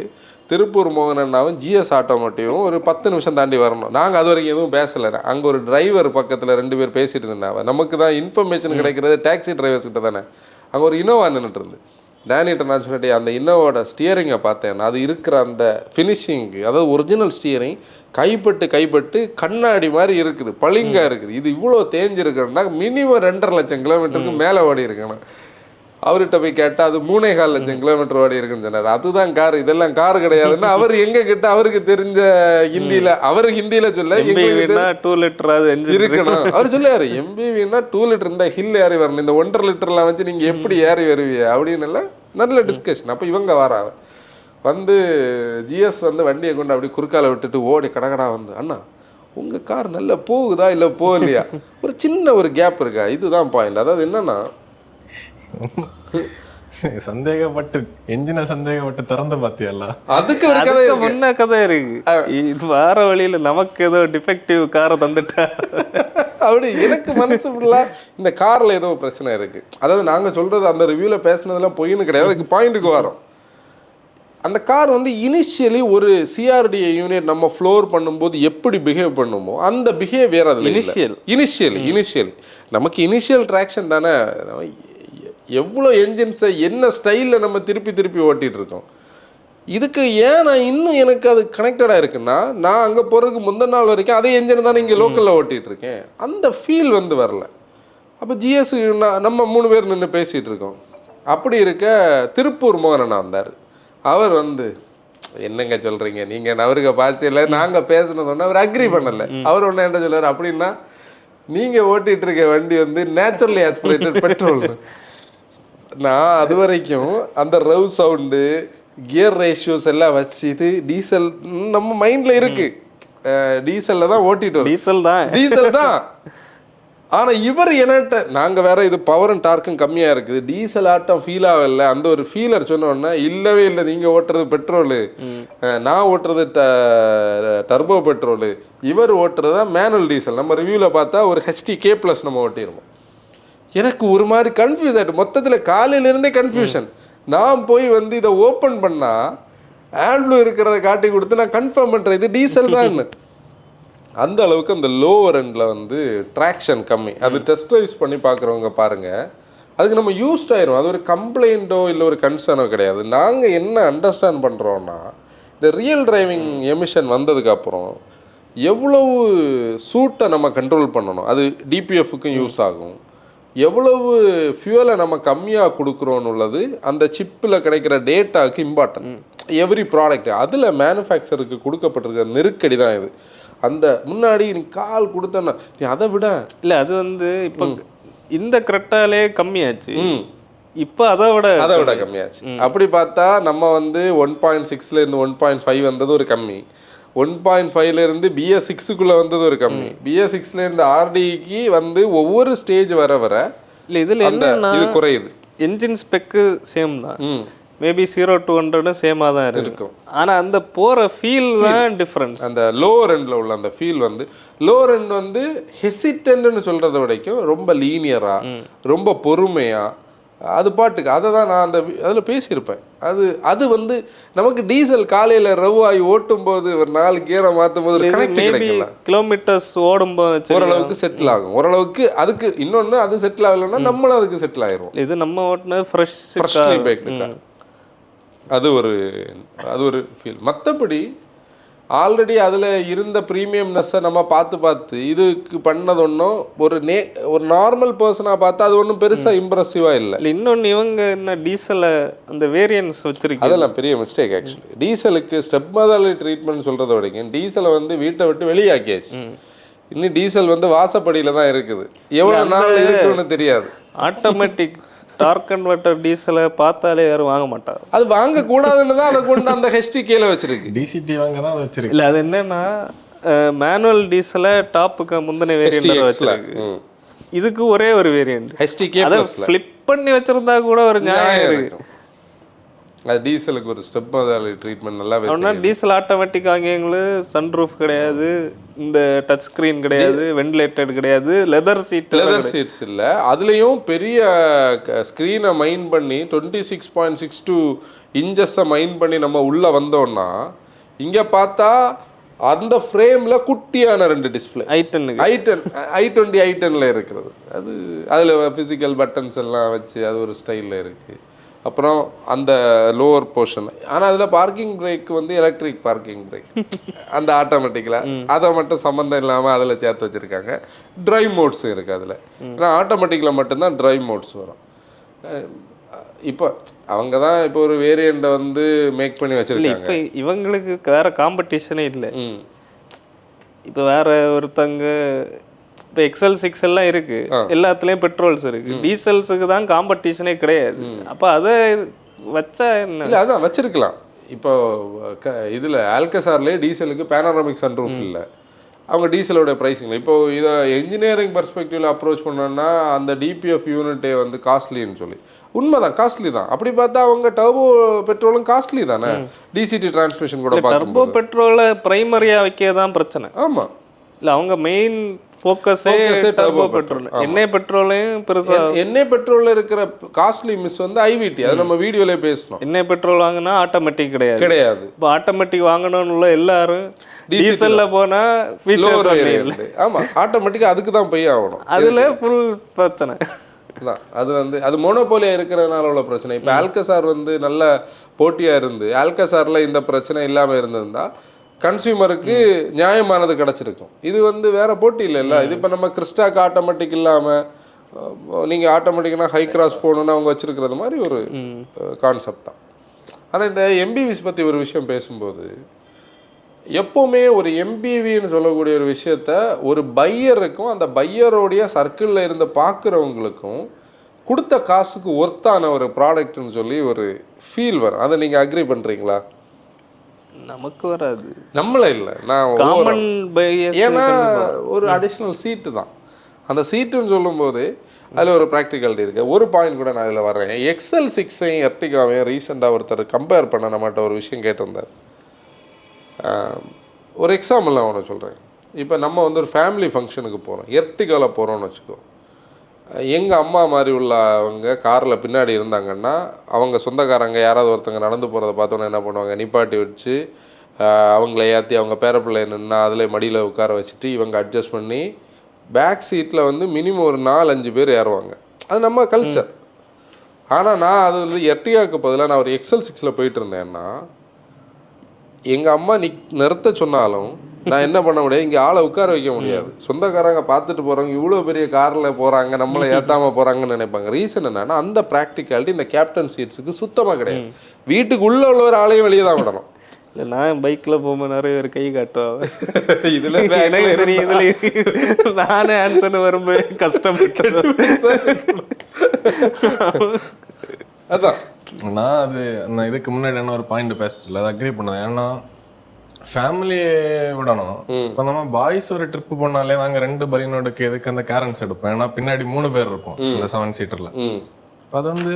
திருப்பூர் மோகன் அண்ணாவும் ஜிஎஸ் ஆட்டோமோட்டிவும் ஒரு 10 நிமிஷம் தாண்டி வரணும். நாங்கள் அது வரைக்கும் எதுவும் பேசலை. அங்கே ஒரு டிரைவர் பக்கத்தில் 2 பேர் பேசிகிட்டு இருந்தாங்க. நமக்கு தான் இன்ஃபர்மேஷன் கிடைக்கிறது டாக்ஸி டிரைவர்ஸ் கிட்ட தானே. அங்கே ஒரு இனோவா நின்றுட்டு இருந்து டேனிட்ட நான் சொல்லிட்டு அந்த இன்னோவோட ஸ்டியரிங்கை பார்த்தேன். அது இருக்கிற அந்த ஃபினிஷிங்கு, அதாவது ஒரிஜினல் ஸ்டியரிங் கைப்பட்டு கண்ணாடி மாதிரி இருக்குது, பளிங்காக இருக்குது. இது இவ்வளோ தேஞ்சிருக்குன்னா மினிமம் 2.5 லட்சம் கிலோமீட்டருக்கு மேலே ஓடி இருக்கேன். அவர்கிட்ட போய் கேட்டால் அது 3.25 லட்சம் கிலோமீட்டர் ஓடி இருக்குன்னு சொன்னார். அதுதான் கார், இதெல்லாம் கார் கிடையாதுன்னா அவர் எங்க கிட்ட அவருக்கு தெரிஞ்ச ஹிந்தியில் ஹிந்தியில் சொல்ல 2 லிட்டர் இருக்கணும். அவர் சொல்லாரு எம்பிவின்னா 2 லிட்டர் இந்த ஹில் ஏறி வரணும், இந்த 1.5 லிட்டர்லாம் வச்சு நீங்கள் எப்படி ஏறி வருவீங்க அப்படின்னு எல்லாம் நல்ல டிஸ்கஷன். அப்போ இவங்க வராங்க வந்து ஜிஎஸ் வந்து வண்டியை கொண்டு அப்படி குறுக்கால விட்டுட்டு ஓடி கடகடா வந்து அண்ணா உங்கள் கார் நல்லா போகுதா இல்லை போகலையா, ஒரு சின்ன ஒரு கேப் இருக்கா, இதுதான் பாயிண்ட். அதாவது என்னன்னா சந்தேகப்பட்டு என்ஜினை சந்தேகப்பட்டு திறந்து பார்த்தியல்ல, அதுக்கு ஒரு கதை முன்ன கதை இருக்கு. இது வார வழியில நமக்கு ஏதோ டிஃபெக்டிவ் காரை தந்துட்டா அப்படி எனக்கு மனசு ஃபுல்லா இந்த கார்ல ஏதோ பிரச்சனை இருக்கு. அதாவது நாங்க சொல்றது அந்த ரிவ்யூல பேசுனதெல்லாம் பொய்னு கிடையாது, அதுக்கு பாயிண்ட்டுக்கு வரோம். அந்த கார் வந்து இனிஷியலி ஒரு சிஆர்டிஏ யூனிட் நம்ம ஃப்ளோர் பண்ணும்போது எப்படி பிஹேவ் பண்ணுமோ அந்த பிஹேவியர் அதில் இனிஷியலி நமக்கு இனிஷியல் ட்ராக்ஷன் தானே. எவ்வளோ என்ஜின்ஸை என்ன ஸ்டைலில் நம்ம திருப்பி ஓட்டிகிட்டு இருக்கோம். இதுக்கு ஏன் நான் இன்னும் எனக்கு அது கனெக்டடாக இருக்குன்னா, நான் அங்கே போகிறதுக்கு முந்தின நாள் வரைக்கும் அதே என்ஜின் தானே இங்கே லோக்கலில் ஓட்டிகிட்டு இருக்கேன். அந்த ஃபீல் வந்து வரல. அப்போ ஜிஎஸ் நம்ம 3 பேர் நின்று பேசிகிட்டு இருக்கோம். அப்படி இருக்க திருப்பூர் மோகன் வந்தார். அவர் வந்து என்னங்க சொல்கிறீங்க நீங்கள், அவருக்கு பாய்ச்சல நாங்கள் பேசினதொன்னே அவர் அக்ரி பண்ணலை. அவர் ஒன்று என்ன சொல்கிறார் அப்படின்னா, நீங்கள் ஓட்டிகிட்டு இருக்க வண்டி வந்து நேச்சுரலி ஆஸ்பிரேட்டட் பெட்ரோல். நான் அது வரைக்கும் அந்த ரவ் சவுண்டு கியர் ரேஷியோஸ் எல்லாம் வச்சுட்டு டீசல் நம்ம மைண்டில் இருக்கு, டீசலில் தான் ஓட்டிட்டு டீசல் தான் ஆனால் இவர் என்னட்ட நாங்கள் வேற இது பவர் அண்ட் டார்க்கும் கம்மியாக இருக்குது, டீசல் ஆட்டம் ஃபீல் ஆகல, அந்த ஒரு ஃபீலர் சொன்னோன்னா இல்லவே இல்லை, நீங்கள் ஓட்டுறது பெட்ரோலு, நான் ஓட்டுறது டர்போ பெட்ரோலு, இவர் ஓட்டுறது தான் மேனுவல் டீசல். நம்ம ரிவ்யூவில் பார்த்தா ஒரு HT-K+ நம்ம ஓட்டிடுவோம். எனக்கு ஒரு மாதிரி கன்ஃபியூஸ் ஆகிட்டு, மொத்தத்தில் காலையிலேருந்தே கன்ஃபியூஷன். நான் போய் வந்து இதை ஓப்பன் பண்ணால் ஆண்ட்லு இருக்கிறத காட்டி கொடுத்து நான் கன்ஃபார்ம் பண்ணுறேன் இது டீசல் தான். அந்த அளவுக்கு அந்த லோவர் எண்டில் வந்து ட்ராக்ஷன் கம்மி. அது டெஸ்ட் ட்ரைவ்ஸ் பண்ணி பார்க்குறவங்க பாருங்கள், அதுக்கு நம்ம யூஸ்ட் ஆயிரும். அது ஒரு கம்ப்ளைண்ட்டோ இல்லை ஒரு கன்சர்னோ கிடையாது. நாங்கள் என்ன அண்டர்ஸ்டாண்ட் பண்ணுறோன்னா, இந்த ரியல் டிரைவிங் எமிஷன் வந்ததுக்கப்புறம் எவ்வளவு சூட்டை நம்ம கண்ட்ரோல் பண்ணணும், அது டிபிஎஃப்க்கும் யூஸ் ஆகும், எவ்வளவு ஃபியூவலை நம்ம கம்மியாக கொடுக்குறோன்னு உள்ளது அந்த சிப்பில் கிடைக்கிற டேட்டாவுக்கு இம்பார்ட்டன்ட். எவ்ரி ப்ராடக்ட் அதில் மேனுஃபேக்சருக்கு கொடுக்கப்பட்டிருக்கிற நெருக்கடி தான் இது. அந்த முன்னாடி நீ கால் கொடுத்தன்னா அதை விட இல்லை, அது வந்து இப்போ இந்த கிரெட்டாலே கம்மியாச்சு, இப்போ அதை விட கம்மியாச்சு. அப்படி பார்த்தா நம்ம வந்து 1.6லேருந்து 1.5 வந்தது ஒரு கம்மி, 1.5லேருந்து BS6க்குள்ளே வந்தது ஒரு கம்மி, BS6லேருந்து RDக்கு வந்து ஒவ்வொரு ஸ்டேஜ் வர இல்லை இதில் என்னன்னா இது குறையுது. என்ஜின் ஸ்பெக்கு சேம் தான், மேபி 0 to 100 சேமாக தான் இருக்கும், ஆனால் அந்த போகிற ஃபீல் தான் டிஃப்ரென்ஸ். அந்த லோவர் எண்டில் உள்ள அந்த ஃபீல் வந்து லோவர் எண்ட் வந்து ஹெசிட்டன்ட்னு சொல்கிறத வரைக்கும் ரொம்ப லீனியராக ரொம்ப பொறுமையாக அது பாட்டுக்கு அதை தான் நான் அந்த அதில் பேசியிருப்பேன். அது வந்து நமக்கு டீசல் காலையில் ரவ்வாகி ஓட்டும் போது ஒரு 4 கியரை மாற்றும் போது ஒரு கனெக்ட் கிடைக்கல, கிலோமீட்டர்ஸ் ஓடும்போது ஓரளவுக்கு செட்டில் ஆகும். ஓரளவுக்கு அதுக்கு இன்னொன்று அது செட்டில் ஆகலைன்னா நம்மளும் அதுக்கு செட்டில் ஆயிரும். இது நம்ம ஓட்டின ஃப்ரெஷ்லி பேக்டு அது ஒரு ஃபீல். மற்றபடி ஆல்ரெடி அதில் இருந்த ப்ரீமியம்னஸை நம்ம பார்த்து இதுக்கு பண்ணது ஒன்றும் ஒரு நார்மல் பர்சனாக பார்த்தா அது ஒன்றும் பெருசாக இம்ப்ரெசிவாக இல்லை. இன்னொன்று இவங்க என்ன டீசலை அந்த வேரியன்ஸ் வச்சிருக்கீங்க, அதெல்லாம் பெரிய மிஸ்டேக் ஆக்சுவலி. டீசலுக்கு ஸ்டெப் மதலி ட்ரீட்மெண்ட் சொல்கிறத வரைக்கும் டீசலை வந்து வீட்டை விட்டு வெளியாக்கியாச்சு. இன்னும் டீசல் வந்து வாசப்படியில் தான் இருக்குது, எவ்வளோ நாள் இருக்குன்னு தெரியாது. ஆட்டோமேட்டிக் டார்க் கன்வெர்ட்டர் டீசலை பார்த்தாலே யாரும் வாங்க மாட்டாங்க. அது வாங்கக்கூடாதுன்னு தான் அதை கொண்டு அந்த HT-K வச்சிருக்கு, DCT வாங்க தான் அதை வச்சிருக்கு. இல்லை அது என்னன்னா மேனுவல் டீசலை டாப்புக்கு முந்தின வேரியன்ட் வச்சிருக்கு, இதுக்கு ஒரே ஒரு வேரியன்ட் HT-K ஃபிளிப் பண்ணி வச்சிருந்தா கூட ஒரு நியாயம் இருக்கு. அது டீசலுக்கு ஒரு ஸ்டெப் மதலி ட்ரீட்மெண்ட் நல்லா வேணும். டீசல் ஆட்டோமேட்டிக் வாங்கியவங்களுக்கு சன்ரூஃப் கிடையாது, இந்த டச் ஸ்க்ரீன் கிடையாது, வென்டிலேட்டட் கிடையாது, லெதர் சீட்ஸ் இல்லை. அதுலேயும் பெரிய ஸ்க்ரீனை மைன் பண்ணி 26.62 இன்ச்சஸை மைன் பண்ணி நம்ம உள்ளே வந்தோம்னா இங்கே பார்த்தா அந்த ஃப்ரேமில் குட்டியான 2 டிஸ்பிளே i20 i10ல இருக்கிறது. அதில் ஃபிசிக்கல் பட்டன்ஸ் எல்லாம் வச்சு அது ஒரு ஸ்டைலில் இருக்குது. அப்புறம் அந்த லோவர் போர்ஷன், ஆனால் அதில் பார்க்கிங் பிரேக் வந்து எலக்ட்ரிக் பார்க்கிங் பிரேக், அந்த ஆட்டோமேட்டிக்கில் அதை மட்டும் சம்மந்தம் இல்லாமல் அதில் சேர்த்து வச்சுருக்காங்க. ட்ரைவ் மோட்ஸும் இருக்குது அதில், ஏன்னா ஆட்டோமேட்டிக்கில் மட்டும்தான் ட்ரைவ் மோட்ஸ் வரும். இப்போ அவங்க தான் இப்போ ஒரு வேரியண்ட்டை வந்து மேக் பண்ணி வச்சுருக்காங்க. இப்போ இவங்களுக்கு வேறு காம்படிஷனே இல்லை. இப்போ வேறு ஒருத்தங்க இப்போ XL6 எல்லாம் இருக்கு, எல்லாத்துலேயும் பெட்ரோல்ஸ் இருக்கு, டீசல்ஸுக்கு தான் காம்படிஷனே கிடையாது. அப்போ அதை வச்சா என்ன இல்லை, அதான் வச்சிருக்கலாம். இப்போ இதில் ஆல்கசார்லேயே டீசலுக்கு பேனராமிக் சன்ரூஃப் இல்லை, அவங்க டீசலோட ப்ரைஸிங். இப்போ இதை என்ஜினியரிங் பர்ஸ்பெக்டிவில் அப்ரோச் பண்ணோன்னா அந்த DPF யூனிட்டே வந்து காஸ்ட்லின்னு சொல்லி, உண்மைதான் காஸ்ட்லி தான். அப்படி பார்த்தா அவங்க டர்போ பெட்ரோலும் காஸ்ட்லி தானே, DCT டிரான்ஸ்மிஷன் கூட டர்போ பெட்ரோலை பிரைமரியாக வைக்க தான் பிரச்சனை. ஆமாம், இல்லை அவங்க மெயின் ஃபோக்கஸே டர்போ பெட்ரோல். எண்ணெய் பெட்ரோலையும் பெருசாக எண்ணெய் பெட்ரோலில் இருக்கிற காஸ்ட்லி மிஸ் வந்து IVT, அது நம்ம வீடியோலே பேசணும். எண்ணெய் பெட்ரோல் வாங்கினா ஆட்டோமேட்டிக் கிடையாது. இப்போ ஆட்டோமேட்டிக் வாங்கணும்னு உள்ள எல்லாரும் டீசலில் போனால் ஃபீச்சர்ஸ் இல்லை. ஆமாம், ஆட்டோமேட்டிக்காக அதுக்கு தான் போய் ஆகணும். அதில் ஃபுல் பிரச்சனை தான். அது வந்து அது மோனோபோலியா இருக்கிறதுனால உள்ள பிரச்சனை. இப்போ ஆல்கசார் வந்து நல்ல போட்டியாக இருந்து ஆல்கசாரில் இந்த பிரச்சனை இல்லாமல் இருந்திருந்தா கன்சியூமருக்கு நியாயமானது கிடச்சிருக்கும். இது வந்து வேற போட்டி இல்லைல்ல. இது இப்போ நம்ம கிறிஸ்டாக்கு ஆட்டோமேட்டிக் இல்லாமல் நீங்கள் ஆட்டோமேட்டிக்னா ஹை கிராஸ் போகணுன்னு அவங்க வச்சுருக்கிறது மாதிரி ஒரு கான்செப்ட் தான். ஆனால் இந்த MPVs பற்றி ஒரு விஷயம் பேசும்போது எப்போவுமே ஒரு MPVன்னு சொல்லக்கூடிய ஒரு விஷயத்த ஒரு பையருக்கும் அந்த பையரோடைய சர்க்கிளில் இருந்து பார்க்குறவங்களுக்கும் கொடுத்த காசுக்கு ஒர்த்தான ஒரு ப்ராடக்ட்னு சொல்லி ஒரு ஃபீல் வரும். அதை நீங்கள் அக்ரி பண்ணுறீங்களா? நமக்கு வராது, நம்மள இல்லை, நான் காமன் பையஸ். ஏன்னா ஒரு அடிஷ்னல் சீட்டு தான். அந்த சீட்டுன்னு சொல்லும்போது அதில் ஒரு ப்ராக்டிகாலிட்டி இருக்குது. ஒரு பாயிண்ட் கூட நான் இதில் வர்றேன். XL6ஐயும் எர்டிகாவையும் ரீசெண்டாக ஒருத்தர் கம்பேர் பண்ண நம்மகிட்ட ஒரு விஷயம் கேட்டிருந்தார். ஒரு எக்ஸாம்பிள் நான் ஒன்று சொல்கிறேன். இப்போ நம்ம வந்து ஒரு ஃபேமிலி ஃபங்க்ஷனுக்கு போகிறோம், எர்டிகாவில் போகிறோம்னு வச்சுக்கோ. எங்கள் அம்மா மாதிரி உள்ளவங்க காரில் பின்னாடி இருந்தாங்கன்னா அவங்க சொந்தக்காரங்க யாராவது ஒருத்தங்க நடந்து போகிறத பார்த்தோன்னா என்ன பண்ணுவாங்க, நிப்பாட்டி வச்சு அவங்கள ஏற்றி அவங்க பேரப்பிள்ளை நின்னா அதில் மடியில் உட்கார வச்சுட்டு இவங்க அட்ஜஸ்ட் பண்ணி பேக் சீட்டில் வந்து மினிமம் ஒரு 4-5 பேர் ஏறுவாங்க. அது நம்ம கல்ச்சர். ஆனால் நான் அது வந்து எர்டிகாவுக்கு பதிலாக நான் ஒரு XL6ல் போயிட்டு இருந்தேன்னா எங்கள் அம்மா நிறுத்த சொன்னாலும் நான் என்ன பண்ண முடியாது, இங்கே ஆளை உட்கார வைக்க முடியாது. சொந்தக்காரங்க பார்த்துட்டு போகிறவங்க இவ்வளோ பெரிய காரில் போகிறாங்க, நம்மளை ஏற்றாமல் போகிறாங்கன்னு நினைப்பாங்க. ரீசன் என்னன்னா அந்த ப்ராக்டிகாலிட்டி இந்த கேப்டன் சீட்ஸுக்கு சுத்தமாக கிடையாது. வீட்டுக்கு உள்ளே உள்ள ஒரு ஆளையும் வெளியே தான் விடணும். இல்லை நான் பைக்கில் போகும்போது நிறைய பேர் கை காட்டுவாங்க. இதில் எனக்கு தெரியும், இதில் நானே ஆன்சர் வரும்போது கஷ்டப்பட்டு அதான் நான் இதுக்கு முன்னாடி என்ன ஒரு பாயிண்ட் பேசல, அதை அக்ரி பண்ணேன். ஏன்னா ஃபேமிலியே விடணும். இப்போ நம்ம பாய்ஸ் ஒரு ட்ரிப்பு போனாலே நாங்கள் 2 பலினோடுக்கு எதுக்கு அந்த கேரன்ஸ் எடுப்போம். ஏன்னா பின்னாடி 3 பேர் இருப்போம் இந்த 7 சீட்டர்ல. அது வந்து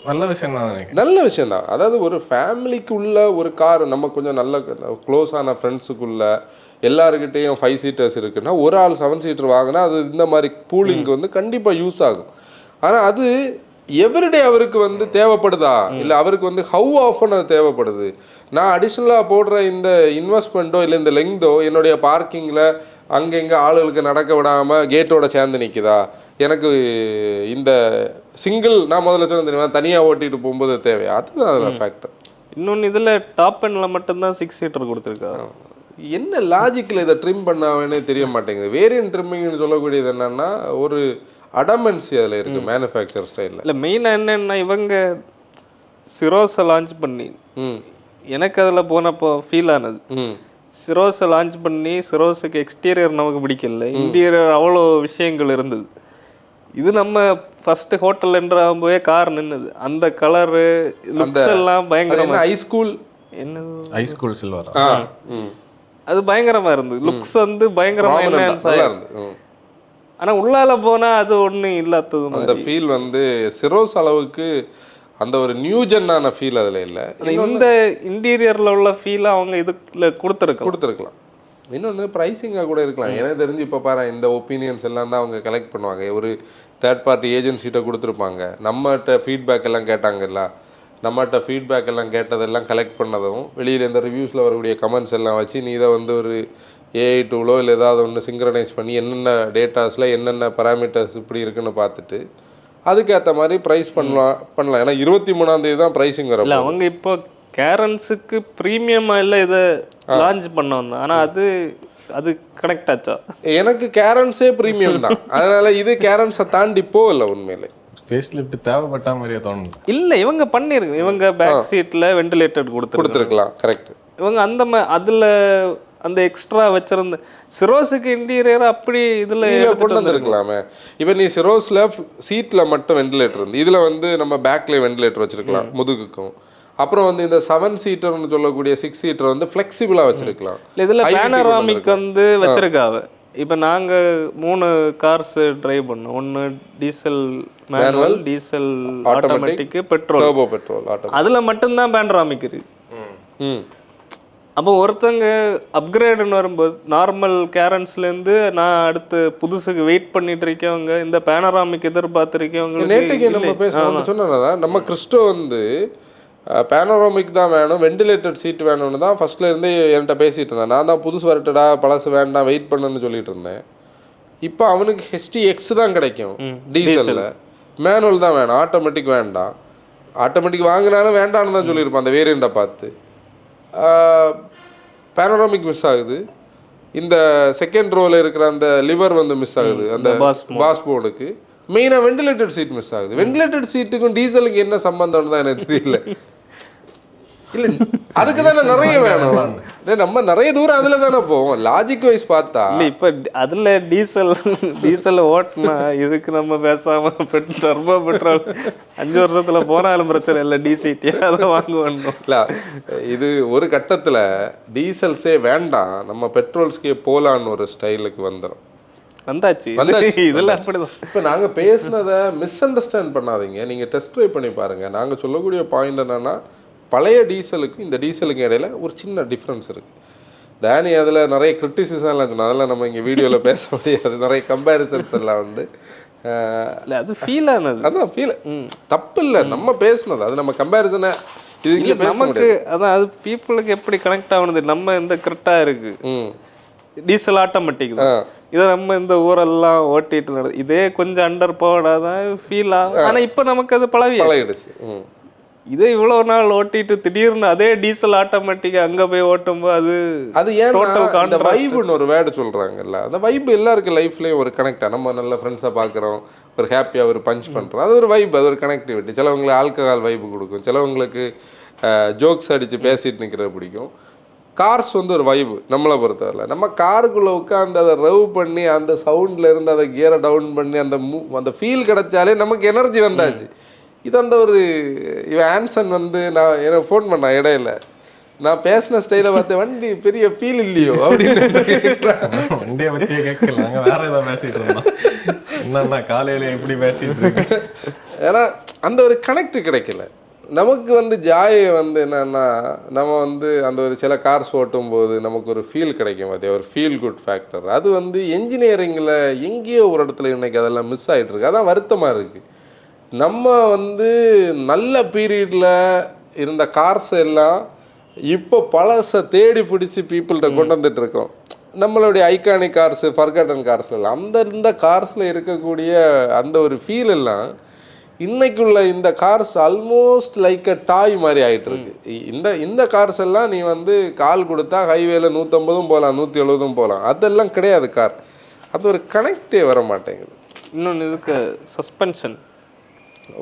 நல்ல விஷயம் தான் நினைக்கிறேன். நல்ல விஷயம் தான். அதாவது ஒரு ஃபேமிலிக்கு உள்ள ஒரு கார் நம்ம கொஞ்சம் நல்ல க்ளோஸான ஃப்ரெண்ட்ஸுக்குள்ள எல்லாருக்கிட்டையும் 5 சீட்டர்ஸ் இருக்குன்னா ஒரு ஆள் 7 சீட்டர் வாங்கினா அது இந்த மாதிரி பூலிங்க்கு வந்து கண்டிப்பாக யூஸ் ஆகும். ஆனால் அது எவ்ரிடே அவருக்கு வந்து தேவைப்படுதா, இல்லை அவருக்கு வந்து ஹவு ஆஃபன் அது தேவைப்படுது. நான் அடிஷ்னலாக போடுற இந்த இன்வெஸ்ட்மெண்ட்டோ இல்லை இந்த லெங்தோ என்னுடைய பார்க்கிங்கில் அங்கே இங்கே ஆளுகளுக்கு நடக்க விடாமல் கேட்டோட சேர்ந்து நிற்குதா, எனக்கு இந்த சிங்கிள் நான் முதல்ல சொன்ன தெரியுமா தனியாக ஓட்டிகிட்டு போகும்போது தேவை, அதுதான் அதில் ஃபேக்டர். இன்னொன்று இதில் டாப் எண்டில் மட்டும்தான் 6 சீட்டர் கொடுத்துருக்கா. என்ன லாஜிக்கில் இதை ட்ரிம் பண்ணாவே தெரிய மாட்டேங்குது. வேரியன்ட் ட்ரிம்மிங்னு சொல்லக்கூடியது என்னென்னா ஒரு அடமென்சி அதில் இருக்குது மேனுஃபேக்சர் ஸ்டைலில். இல்லை மெயினாக என்னென்னா இவங்க சிரோஸை லான்ச் பண்ணி எனக்கு அதில் போனப்போ ஃபீல் ஆனது. சிரோஸை லான்ச் பண்ணி சிரோஸுக்கு எக்ஸ்டீரியர் நமக்கு பிடிக்கல, இன்டீரியர் அவ்வளோ விஷயங்கள் இருந்தது. இது நம்ம ஃபர்ஸ்ட் ஹோட்டல் என்று ஆகும்போதே கார் நின்னுது. அந்த கலரு லுக்ஸ் எல்லாம் பயங்கரமா, ஹைஸ்கூல் என்ன ஹைஸ்கூல் சில்வர் அது பயங்கரமா இருந்தது. லுக்ஸ் வந்து பயங்கரமா என்ஹான்ஸ் ஆயிருக்கு. ஆனா உள்ளால போனா அது ஒன்றும் இல்லாதது. அந்த ஃபீல் வந்து சிரோஸ் அளவுக்கு அந்த ஒரு நியூ ஜென்னான ஃபீல் அதில் இல்லை. இந்த இன்டீரியரில் உள்ள ஃபீல் அவங்க இதுல கொடுத்துருக்கலாம். இன்னொன்று ப்ரைஸிங்காக கூட இருக்கலாம். எனக்கு தெரிஞ்சு இப்போ பாரு இந்த ஒப்பீனியன்ஸ் எல்லாம் தான் அவங்க கலெக்ட் பண்ணுவாங்க. ஒரு தேர்ட் பார்ட்டி ஏஜென்சிகிட்ட கொடுத்துருப்பாங்க. நம்மகிட்ட ஃபீட்பேக் எல்லாம் கேட்டாங்கல்ல, நம்மகிட்ட ஃபீட்பேக் எல்லாம் கேட்டதெல்லாம் கலெக்ட் பண்ணதும் வெளியில் இந்த ரிவ்யூஸில் வரக்கூடிய கமெண்ட்ஸ் எல்லாம் வச்சு நீ இதை வந்து ஒரு ஏஐ டூலோ இல்லை ஏதாவது ஒன்று சிங்க்ரனைஸ் பண்ணி என்னென்ன டேட்டாஸில் என்னென்ன பராமீட்டர்ஸ் இப்படி இருக்குன்னு பார்த்துட்டு அதுக்கேற்ற மாதிரி ப்ரைஸ் பண்ணலாம். ஏன்னா 23ஆம் தேதி தான் ப்ரைஸிங் வரும். இல்லை அவங்க இப்போ கேரன்ஸுக்கு ப்ரீமியமாக இல்லை இதை லான்ச் பண்ண வந்தோம். ஆனால் அது கனெக்ட் ஆச்சா? எனக்கு கேரன்ஸே ப்ரீமியம் தான். அதனால இது கேரன்ஸை தாண்டி போகல. உண்மையிலே ஃபேஸ் லிஃப்ட் தேவைப்பட்ட மாதிரியே தோணுது. இல்லை இவங்க பண்ணிருக்கு. இவங்க பேக் சீட்டில் வெண்டிலேட்டர் கொடுத்துருக்கலாம். கரெக்ட். இவங்க அதில் அந்த எக்ஸ்ட்ரா வச்சிருந்த சிரோஸுக்கு இன்டீரியர் அப்படி இதில் கொண்டு வந்துருக்கலாமே. இப்போ நீ சிரோஸில் சீட்டில் மட்டும் வெண்டிலேட்டர் இருந்து இதில் வந்து நம்ம பேக்லேயே வெண்டிலேட்டர் வச்சிருக்கலாம் முதுகுக்கும். அப்புறம் வந்து இந்த 7 சீட்டர்னு சொல்லக்கூடிய 6 சீட்டர் வந்து ஃப்ளெக்சிபிளாக வச்சிருக்கலாம். இதில் பேனராமிக் வந்து வச்சிருக்காங்க. இப்போ நாங்கள் 3 கார்ஸ் டிரைவ் பண்ணோம். ஒன்று diesel manual, diesel automatic, petrol. அதில் மட்டும்தான் பேனராமிக் இருக்கு. அப்போ ஒருத்தங்க அப்கிரேடுன்னு வரும்போது நார்மல் கேரன்ஸ்லேருந்து நான் அடுத்து புதுசுக்கு வெயிட் பண்ணிட்டு இருக்கவங்க இந்த பேனராமிக் எதிர்பார்த்துருக்கவங்க. நேற்றுக்கு நம்ம பேசணும் சொன்னதா நம்ம கிறிஸ்டோ வந்து பேனராமிக் தான் வேணும், வெண்டிலேட்டட் சீட் வேணும்னு தான் ஃபர்ஸ்ட்ல இருந்து என்கிட்ட பேசிட்டு இருந்தேன். நான் தான் புதுசு வரட்டடா பழசு வேண்டாம் வெயிட் பண்ணுன்னு சொல்லிட்டு இருந்தேன். இப்போ அவனுக்கு HTX தான் கிடைக்கும் டீசலில். மேனுவல் தான் வேணும், ஆட்டோமேட்டிக் வேண்டாம். ஆட்டோமேட்டிக் வாங்கினாலும் வேண்டாம்னு தான் சொல்லியிருப்பான் அந்த வேரியண்ட்டை பார்த்து. பேனராமிக் மிஸ் ஆகுது. இந்த செகண்ட் ரோவில் இருக்கிற அந்த லிவர் வந்து மிஸ் ஆகுது அந்த பாஸ் போர்டுக்கு. மெயினாக வெண்டிலேட்டட் சீட் மிஸ் ஆகுது. வெண்டிலேட்டட் சீட்டுக்கும் டீசலுக்கு என்ன சம்பந்தம்னு தான் எனக்கு தெரியல. இல்லை அதுக்கு தானே நிறைய வேணும். நம்ம நிறைய தூரம் அதில் தானே போவோம் லாஜிக் வைஸ் பார்த்தா. இல்லை இப்போ அதில் டீசல் ஓட்டினா இதுக்கு நம்ம பேசாமல் டர்போ பெட்ரோல் 5 வருஷத்தில் போனாலும் பிரச்சனை இல்லை, டிசிடி அதை வாங்குவோம். இல்லை இது ஒரு கட்டத்தில் டீசல்ஸே வேண்டாம் நம்ம பெட்ரோல்ஸ்க்கே போகலான்னு ஒரு ஸ்டைலுக்கு வந்துடும். வந்தாச்சு இதெல்லாம் அப்படிதான். இப்போ நாங்கள் பேசுனதை மிஸ் அண்டர்ஸ்டாண்ட் பண்ணாதீங்க, நீங்கள் டெஸ்ட் ட்ரைவ் பண்ணி பாருங்கள். நாங்கள் சொல்லக்கூடிய பாயிண்ட் என்னென்னா, பழைய டீசலுக்கும் இந்த டீசலுக்கும் இடையில ஒரு சின்ன டிஃப்ரென்ஸ் இருக்குது. டேனி அதில் நிறைய கிரிட்டிசிசம்லாம் சொன்னோம், அதெல்லாம் நம்ம இங்கே வீடியோவில் பேச முடியாது. நிறைய கம்பேரிசன்ஸ் எல்லாம் வந்து இல்லை அது ஃபீல் ஆனது, அதான் ஃபீல் தப்பு இல்லை, நம்ம பேசுனது அது நம்ம கம்பேரிசனை இது நமக்கு அதான் அது பீப்புளுக்கு எப்படி கனெக்ட் ஆகுனது. நம்ம இந்த கரெக்டாக இருக்கு டீசல் ஆட்டோமேட்டிக் தான், இதை நம்ம இந்த ஊரெல்லாம் ஓட்டிட்டு இதே கொஞ்சம் அண்டர் பவர்டாக தான் ஃபீல் ஆகும். ஆனால் இப்போ நமக்கு அது பழகிடுச்சு. இதே இவ்வளோ நாள் ஓட்டிட்டு திடீர்னு அதே டீசல் ஆட்டோமேட்டிக்காக அங்கே போய் ஓட்டும்போது அது ஏன் அந்த வைப்புன்னு ஒரு வேர்டு சொல்கிறாங்கல்ல, அந்த வைப்பு எல்லாருக்கும் லைஃப்லேயும் ஒரு கனெக்டாக, நம்ம நல்ல ஃப்ரெண்ட்ஸை பார்க்குறோம், ஒரு ஹாப்பியாக ஒரு பஞ்ச் பண்ணுறோம், அது ஒரு வைப், அது ஒரு கனெக்டிவிட்டி. சிலவங்களுக்கு ஆல்கஹால் வைப்பு கொடுக்கும், சிலவங்களுக்கு ஜோக்ஸ் அடித்து பேசிட்டு நிற்கிறது பிடிக்கும். கார்ஸ் வந்து ஒரு வைப்பு நம்மளை பொறுத்தவரை. நம்ம காருக்குள்ளே உட்காந்து அதை ரவ் பண்ணி அந்த சவுண்டில் இருந்து அதை கியரை டவுன் பண்ணி அந்த ஃபீல் கிடைச்சாலே நமக்கு எனர்ஜி வந்தாச்சு. இது அந்த ஒரு இவன் ஆன்சன் வந்து நான் எனக்கு ஃபோன் பண்ணேன் இடையில, நான் பேசின ஸ்டைலை பார்த்து வண்டி பெரிய ஃபீல் இல்லையோ அப்படின்னு. வண்டியை பற்றியே கேட்கல, நாங்கள் வேற ஏதாவது பேசிட்டு இருந்தோம், என்னன்னா காலையில் எப்படி பேசிட்டு இருக்கேன். ஏன்னா அந்த ஒரு கனெக்ட் கிடைக்கல நமக்கு. வந்து ஜாய் வந்து என்னன்னா, நம்ம வந்து அந்த ஒரு சில கார்ஸ் ஓட்டும் போது நமக்கு ஒரு ஃபீல் கிடைக்கும், அதே ஒரு ஃபீல் குட் ஃபேக்டர். அது வந்து என்ஜினியரிங்கில் எங்கேயோ ஒரு இடத்துல இன்னைக்கு அதெல்லாம் மிஸ் ஆகிட்டு இருக்கு. அதான் வருத்தமாக இருக்குது. நம்ம வந்து நல்ல பீரியடில் இருந்த கார்ஸ் எல்லாம் இப்போ பழசை தேடி பிடிச்சி பீப்புள்கிட்ட கொண்டு வந்துட்டு இருக்கோம். நம்மளுடைய ஐகானிக் கார்ஸு, ஃபர்கட்டன் கார்ஸ்லாம் அந்த இந்த கார்ஸில் இருக்கக்கூடிய அந்த ஒரு ஃபீல் எல்லாம் இன்னைக்குள்ள இந்த கார்ஸ் ஆல்மோஸ்ட் லைக் அ டாய் மாதிரி ஆகிட்டு இருக்கு. இந்த கார்ஸ் எல்லாம் நீ வந்து கால் கொடுத்தா ஹைவேல 150 போகலாம், 170 போகலாம், அதெல்லாம் கிடையாது கார். அது ஒரு கனெக்டே வர மாட்டேங்குது. இன்னொன்று இதுக்கு சஸ்பென்ஷன்,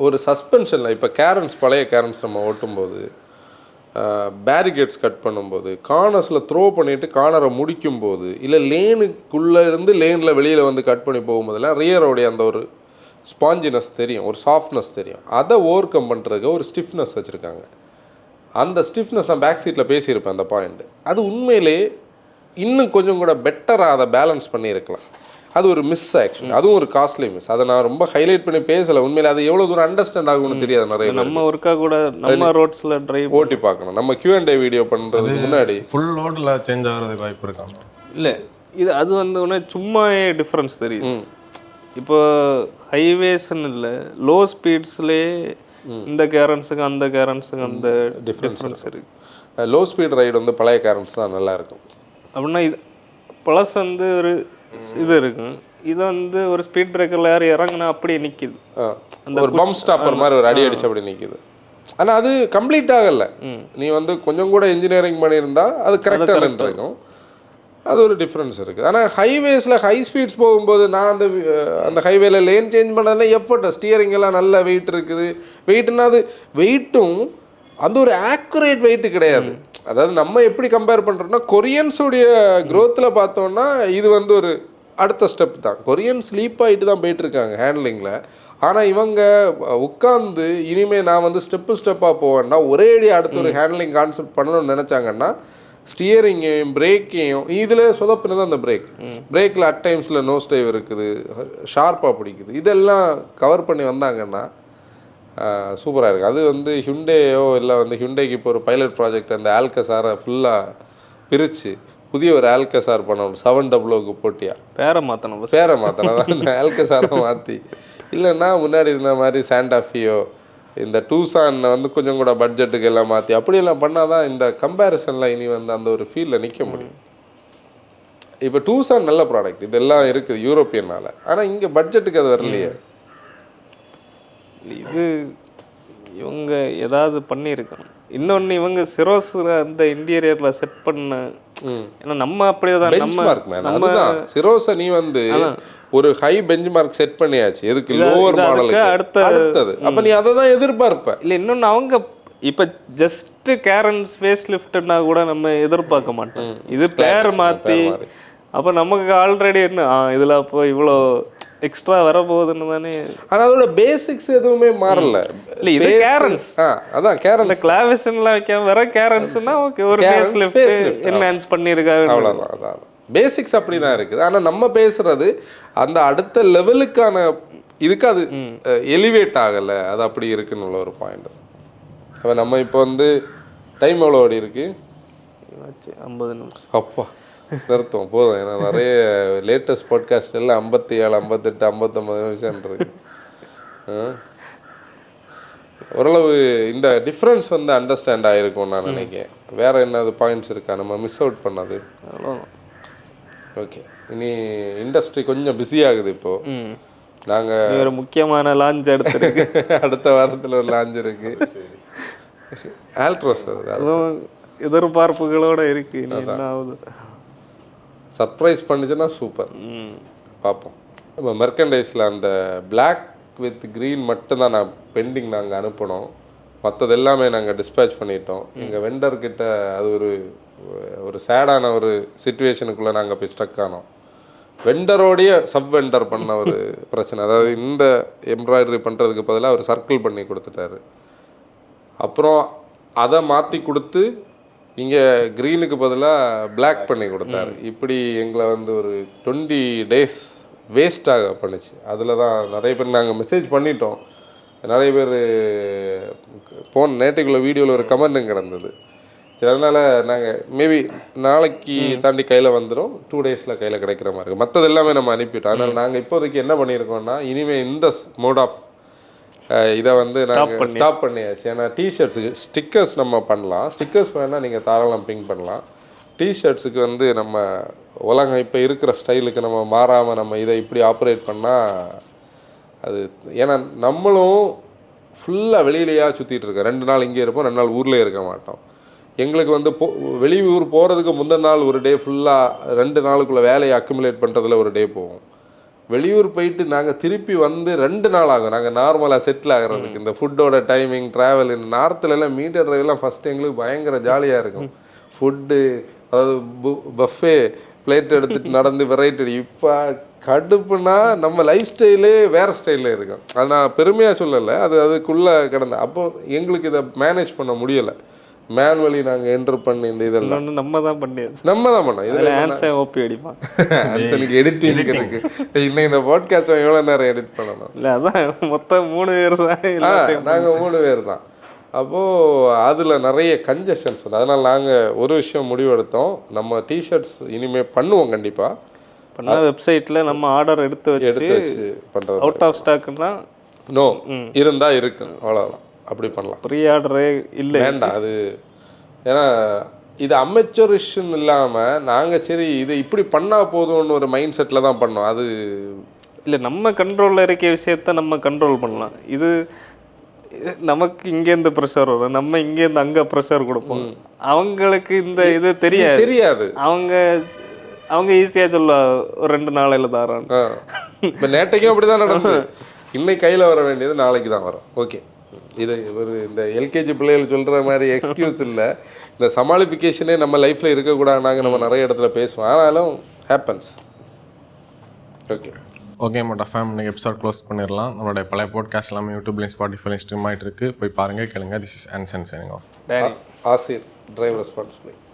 ஒரு சஸ்பென்ஷனில் இப்போ கேரன்ஸ், பழைய கேரன்ஸ் நம்ம ஓட்டும்போது பேரிகேட்ஸ் கட் பண்ணும்போது, கார்னர்ஸில் த்ரோ பண்ணிவிட்டு கார்னரை முடிக்கும்போது, இல்லை லேனுக்குள்ளே இருந்து லேனில் வெளியில் வந்து கட் பண்ணி போகும்போதெல்லாம் ரியரோடைய அந்த ஒரு ஸ்பாஞ்சினஸ் தெரியும், ஒரு சாஃப்ட்னஸ் தெரியும். அதை ஓவர் கம் பண்ணுறதுக்கு ஒரு ஸ்டிஃப்னஸ் வச்சுருக்காங்க. அந்த ஸ்டிஃப்னஸ் நான் பேக் சீட்டில் பேசியிருப்பேன் அந்த பாயிண்ட்டு. அது உண்மையிலே இன்னும் கொஞ்சம் கூட பெட்டராக அதை பேலன்ஸ் பண்ணியிருக்கலாம். அது ஒரு மிஸ் ஆக்சுவலி, அதுவும் ஒரு காஸ்ட்லி மிஸ். அதை நான் ரொம்ப ஹைலைட் பண்ணி பேசலை. உண்மையில அது எவ்வளோ தூரம் அண்டர்ஸ்டாண்ட் ஆகும்னு தெரியாது. நிறைய நம்ம ஒர்க்கா கூட நம்ம ரோட்ஸில் ட்ரைவ் ஓட்டி பார்க்கணும். நம்ம Q&A வீடியோ பண்ணுறதுக்கு முன்னாடி ஃபுல் லோடில் சேஞ்ச் ஆகிறதுக்கு வாய்ப்பு இருக்காங்க. இல்லை இது அது வந்து ஒன்று சும்மாவே டிஃப்ரென்ஸ் தெரியும். இப்போ ஹைவேஸ்ன்னு இல்லை, லோ ஸ்பீட்ஸ்லேயே இந்த கேரன்ஸுக்கு அந்த கேரன்ஸுக்கு அந்த டிஃப்ரென்ஸ் இருக்குது. லோ ஸ்பீட் ரைடு வந்து பழைய கேரன்ஸ் தான் நல்லா இருக்கும். அப்படின்னா இது ப்ளஸ் வந்து ஒரு இது இருக்கும். இது வந்து ஒரு ஸ்பீட் பிரேக்கரில் யார் இறங்குனா அப்படியே நிற்கிது, அந்த ஒரு பம்ப் ஸ்டாப்பர் மாதிரி ஒரு அடி அடிச்சு அப்படி நிற்கிது. ஆனால் அது கம்ப்ளீட் ஆகலை. நீ வந்து கொஞ்சம் கூட இன்ஜினியரிங் பண்ணியிருந்தா அது கரெக்டாக நின்றுருக்கும். அது ஒரு டிஃப்ரென்ஸ் இருக்குது. ஆனால் ஹைவேஸில் ஹை ஸ்பீட்ஸ் போகும்போது நான் அந்த ஹைவேல லேன் சேஞ்ச் பண்ணதில் எஃபர்ட், ஸ்டியரிங் எல்லாம் நல்ல வெயிட் இருக்குது. வெயிட்னா அது வெயிட்டும் அந்த ஒரு ஆக்குரேட் வெயிட்டு கிடையாது. அதாவது நம்ம எப்படி கம்பேர் பண்ணுறோம்னா, கொரியன்ஸுடைய க்ரோத்தில் பார்த்தோன்னா இது வந்து ஒரு அடுத்த ஸ்டெப் தான். கொரியன் ஸ்லீப் ஆகிட்டு தான் போயிட்டுருக்காங்க ஹேண்ட்லிங்கில். ஆனால் இவங்க உட்காந்து இனிமேல் நான் வந்து ஸ்டெப்பாக போவேன்னா ஒரே அடி அடுத்த ஒரு ஹேண்ட்லிங் கான்செப்ட் பண்ணணும்னு நினச்சாங்கன்னா ஸ்டியரிங்கையும் பிரேக்கையும் இதில் சொதப்பினது அந்த பிரேக்கில் அட் டைம்ஸில் நோ ஸ்டைவ் இருக்குது, ஷார்ப்பாக பிடிக்குது, இதெல்லாம் கவர் பண்ணி வந்தாங்கன்னா சூப்பராக இருக்குது. அது வந்து ஹியூண்டேயோ இல்லை வந்து ஹியூண்டேக்கு இப்போ ஒரு பைலட் ப்ராஜெக்ட் அந்த ஆல்கசாரை ஃபுல்லாக பிரித்து புதிய ஒரு ஆல்கசார் பண்ணணும் 700க்கு போட்டியாக பேரை மாற்றணும் அந்த ஆல்கசாரை மாற்றி, இல்லைன்னா முன்னாடி இருந்த மாதிரி சாண்டாஃபியோ இந்த டூசான் வந்து கொஞ்சம் கூட பட்ஜெட்டுக்கு எல்லாம் மாற்றி அப்படியெல்லாம் பண்ணால் தான் இந்த கம்பேரிசனில் இனி வந்து அந்த ஒரு ஃபீல்டில் நிற்க முடியும். இப்போ டூசான் நல்ல ப்ராடக்ட், இதெல்லாம் இருக்குது யூரோப்பியனால். ஆனால் இங்கே பட்ஜெட்டுக்கு அது வரலையே. இது இவங்க ஏதாவது பண்ணியிருக்கணும். இன்னொன்று இவங்க சிரோஸில் அந்த இன்டீரியரில் செட் பண்ண, ஏன்னா நம்ம அப்படியே தான் நம்ம சிரோஸை நீ வந்து ஒரு ஹை பெஞ்ச் மார்க் செட் பண்ணியாச்சு. எதுக்கு லோவர் மாடலுக்கு அடுத்தது. அப்ப நீ அதை தான் எதிர்பார்ப்ப. இல்லை இன்னொன்று அவங்க இப்போ ஜஸ்ட் கேரன்ஸ் ஃபேஸ் லிஃப்ட்னா கூட நம்ம எதிர்பார்க்க மாட்டோம். இது பேர் மாற்றி அப்போ நமக்கு ஆல்ரெடி என்ன இதில் அப்போ இவ்வளோ எக்ஸ்ட்ரா வரப்போகுதுன்னு தானே. ஆனால் அதோட பேசிக்ஸ் எதுவுமே மாறல. இல்லை இது கேரன்ஸ், அதான் கேரன்ஸ் கிளாவிஷன்லாம் வைக்காம வர கேரன்ஸ்னா ஓகே, ஒரு ஃபேஸ் லிஃப்ட் என்ஹான்ஸ் பண்ணியிருக்காங்க, அவ்வளோதான். அதான் பேசிக்ஸ் அப்படி தான் இருக்குது. ஆனால் நம்ம பேசுறது அந்த அடுத்த லெவலுக்கான இதுக்கு அது எலிவேட் ஆகலை, அது அப்படி இருக்குன்னு உள்ள ஒரு பாயிண்ட். அப்போ நம்ம இப்போ வந்து டைம் எவ்வளோ ஓடி இருக்கு? 50 நிமிஷம். அப்பா நிறுத்துவோம் போதும். ஏன்னா நிறைய லேட்டஸ்ட் பாட்காஸ்ட் எல்லாம் 57, 58, 59 நிமிஷம் இருக்கு. ஓரளவு இந்த டிஃப்ரென்ஸ் வந்து அண்டர்ஸ்டாண்ட் ஆகிருக்கும் நான் நினைக்கிறேன். வேற என்னது பாயிண்ட்ஸ் இருக்கா நம்ம மிஸ் அவுட் பண்ணது? ஓகே, இனி இண்டஸ்ட்ரி கொஞ்சம் பிஸி ஆகுது இப்போ. நாங்கள் ஒரு முக்கியமான லான்ச் எடுத்துருக்கு. அடுத்த வாரத்தில் ஒரு லான்ச் இருக்கு. ஆல்ட்ரோஸ் எதிர்பார்ப்புகளோட இருக்கு. என்ன ஆகுது? சர்ப்ரைஸ் பண்ணிச்சுன்னா சூப்பர், பார்ப்போம். நம்ம மெர்கண்டைஸில் அந்த பிளாக் வித் க்ரீன் மட்டும்தான் நான் பெண்டிங் நாங்கள் அனுப்பினோம். மற்றது எல்லாமே நாங்கள் டிஸ்பேச் பண்ணிட்டோம். எங்கள் வெண்டர்கிட்ட அது ஒரு சேடான ஒரு சிச்சுவேஷனுக்குள்ளே நாங்கள் போய் ஸ்டக் ஆனோம். வெண்டரோடைய சப் வெண்டர் பண்ண ஒரு பிரச்சனை. அதாவது இந்த எம்ப்ராய்டரி பண்ணுறதுக்கு பதிலாக அவர் சர்க்கிள் பண்ணி கொடுத்துட்டாரு. அப்புறம் அதை மாற்றி கொடுத்து இங்கே க்ரீனுக்கு பதிலாக பிளாக் பண்ணி கொடுத்தாரு. இப்படி எங்களை வந்து ஒரு 20 days வேஸ்ட்டாக பண்ணுச்சு. அதில் தான் நிறைய பேர் நாங்கள் மெசேஜ் பண்ணிட்டோம். நிறைய பேர் நேற்றுக்குள்ள வீடியோவில் ஒரு கமெண்ட்டுங்க இருந்தது. சரி, அதனால் நாங்கள் மேபி நாளைக்கு தாண்டி கையில் வந்துடும், 2 daysல கையில் கிடைக்கிற மாதிரி இருக்குது. மற்றது எல்லாமே நம்ம அனுப்பிட்டோம். அதனால் நாங்கள் இப்போதைக்கு என்ன பண்ணியிருக்கோம்னா, இனிமேல் இந்த மோட் ஆஃப் இதை வந்து நாங்கள் ஸ்டாப் பண்ணியாச்சு. ஏன்னா டிஷர்ட்ஸுக்கு ஸ்டிக்கர்ஸ் நம்ம பண்ணலாம். ஸ்டிக்கர்ஸ் வேணால் நீங்கள் தாராளம் பிங்க் பண்ணலாம். டிஷர்ட்ஸுக்கு வந்து நம்ம உலகம் இப்போ இருக்கிற ஸ்டைலுக்கு நம்ம மாறாமல் நம்ம இதை இப்படி ஆப்ரேட் பண்ணால் அது, ஏன்னா நம்மளும் ஃபுல்லாக வெளியிலையா சுற்றிட்டு இருக்கோம். 2 நாள் இங்கே இருப்போம், 2 நாள் ஊர்லேயே இருக்க மாட்டோம். எங்களுக்கு வந்து வெளியூர் போகிறதுக்கு முந்தின நாள் ஒரு டே ஃபுல்லாக 2 நாளுக்குள்ளே வேலையை அக்குமுலேட் பண்ணுறதுல ஒரு டே போகும். வெளியூர் போயிட்டு நாங்கள் திருப்பி வந்து 2 நாள் ஆகும் நாங்கள் நார்மலாக செட்டில் ஆகிறதுக்கு. இந்த ஃபுட்டோட டைமிங், ட்ராவல், இந்த நார்த்துலலாம் மீட்டர் ட்ரைவெலாம் ஃபஸ்ட்டு எங்களுக்கு பயங்கர ஜாலியாக இருக்கும். ஃபுட்டு, அதாவது பஃபே பிளேட் எடுத்துகிட்டு நடந்து வெரைட்டி. இப்போ கடுப்புனா நம்ம லைஃப் ஸ்டைலே வேறு ஸ்டைலில் இருக்கும். அது நான் பெருமையாக சொல்லலை, அதுக்குள்ளே கிடந்த. அப்போ எங்களுக்கு இதை மேனேஜ் பண்ண முடியலை. மேனுவலி நாங்கள் என்டர் பண்ணி இந்த இதெல்லாம் நம்ம தான் பண்ணோம். இதில் ஆன்சனுக்கு எடிட்டிங் இருக்கு. இன்னும் இந்த பாட்காஸ்ட் எவ்வளோ நேரம் எடிட் பண்ணணும்? இல்லை, அதான் மொத்தம் 3 பேர் தான். நாங்கள் 3 பேர் தான். அப்போது அதில் நிறைய கன்ஜஷன்ஸ் வந்து. அதனால் நாங்கள் ஒரு விஷயம் முடிவெடுத்தோம், நம்ம டிஷர்ட்ஸ் இனிமேல் பண்ணுவோம் கண்டிப்பாக. பண்ண வெப்சைட்டில் நம்ம ஆர்டர் எடுத்து வச்சு பண்ணுறது. அவுட் ஆஃப் ஸ்டாக்னா நோ இருந்தால் இருக்கு, அவ்வளோதான். அப்படி பண்ணலாம். ப்ரீ ஆர்டரே இல்லை, வேண்டாம் அது. ஏன்னா இது அமெச்சூரிஷன் இல்லாமல் நாங்கள் சரி இது இப்படி பண்ணால் போதும்னு ஒரு மைண்ட் செட்டில் தான் பண்ணோம். அது இல்லை, நம்ம கண்ட்ரோலில் இருக்க விஷயத்த நம்ம கண்ட்ரோல் பண்ணலாம். இது நமக்கு இங்கேருந்து ப்ரெஷர் வரும், நம்ம இங்கேருந்து அங்கே ப்ரெஷர் கொடுப்போம். அவங்களுக்கு இந்த இது தெரியாது. அவங்க ஈஸியாக சொல்ல ஒரு 2 நாளையில் தாரான்னு. இப்போ நேற்றைக்கும் அப்படி தான் நடந்தது. இன்னைக்கு கையில் வர வேண்டியது நாளைக்கு தான் வரும். ஓகே, இது ஒரு இந்த எல்கேஜி பிள்ளைகள் சொல்கிற மாதிரி எக்ஸ்கியூஸ் இல்லை. இந்த சமாளிஃபிகேஷனே நம்ம லைஃப்பில் இருக்கக்கூடாது. நாங்கள் நம்ம நிறைய இடத்துல பேசுவோம், ஆனாலும் ஹேப்பன்ஸ். ஓகே மோட்டா ஃபேம், இன்னைக்கு எபிசோட் க்ளோஸ் பண்ணிடலாம். நம்மளுடைய பழைய பாட்காஸ்ட் எல்லாமே யூடியூப்லையும் ஸ்பாட்டிஃபைலையும் ஸ்ட்ரீம் ஆகிட்டு இருக்கு. போய் பாருங்கள், கேளுங்க. This is Anson signing off. ஆசிர், டிரைவர் ரெஸ்பான்சிபிலிட்டி.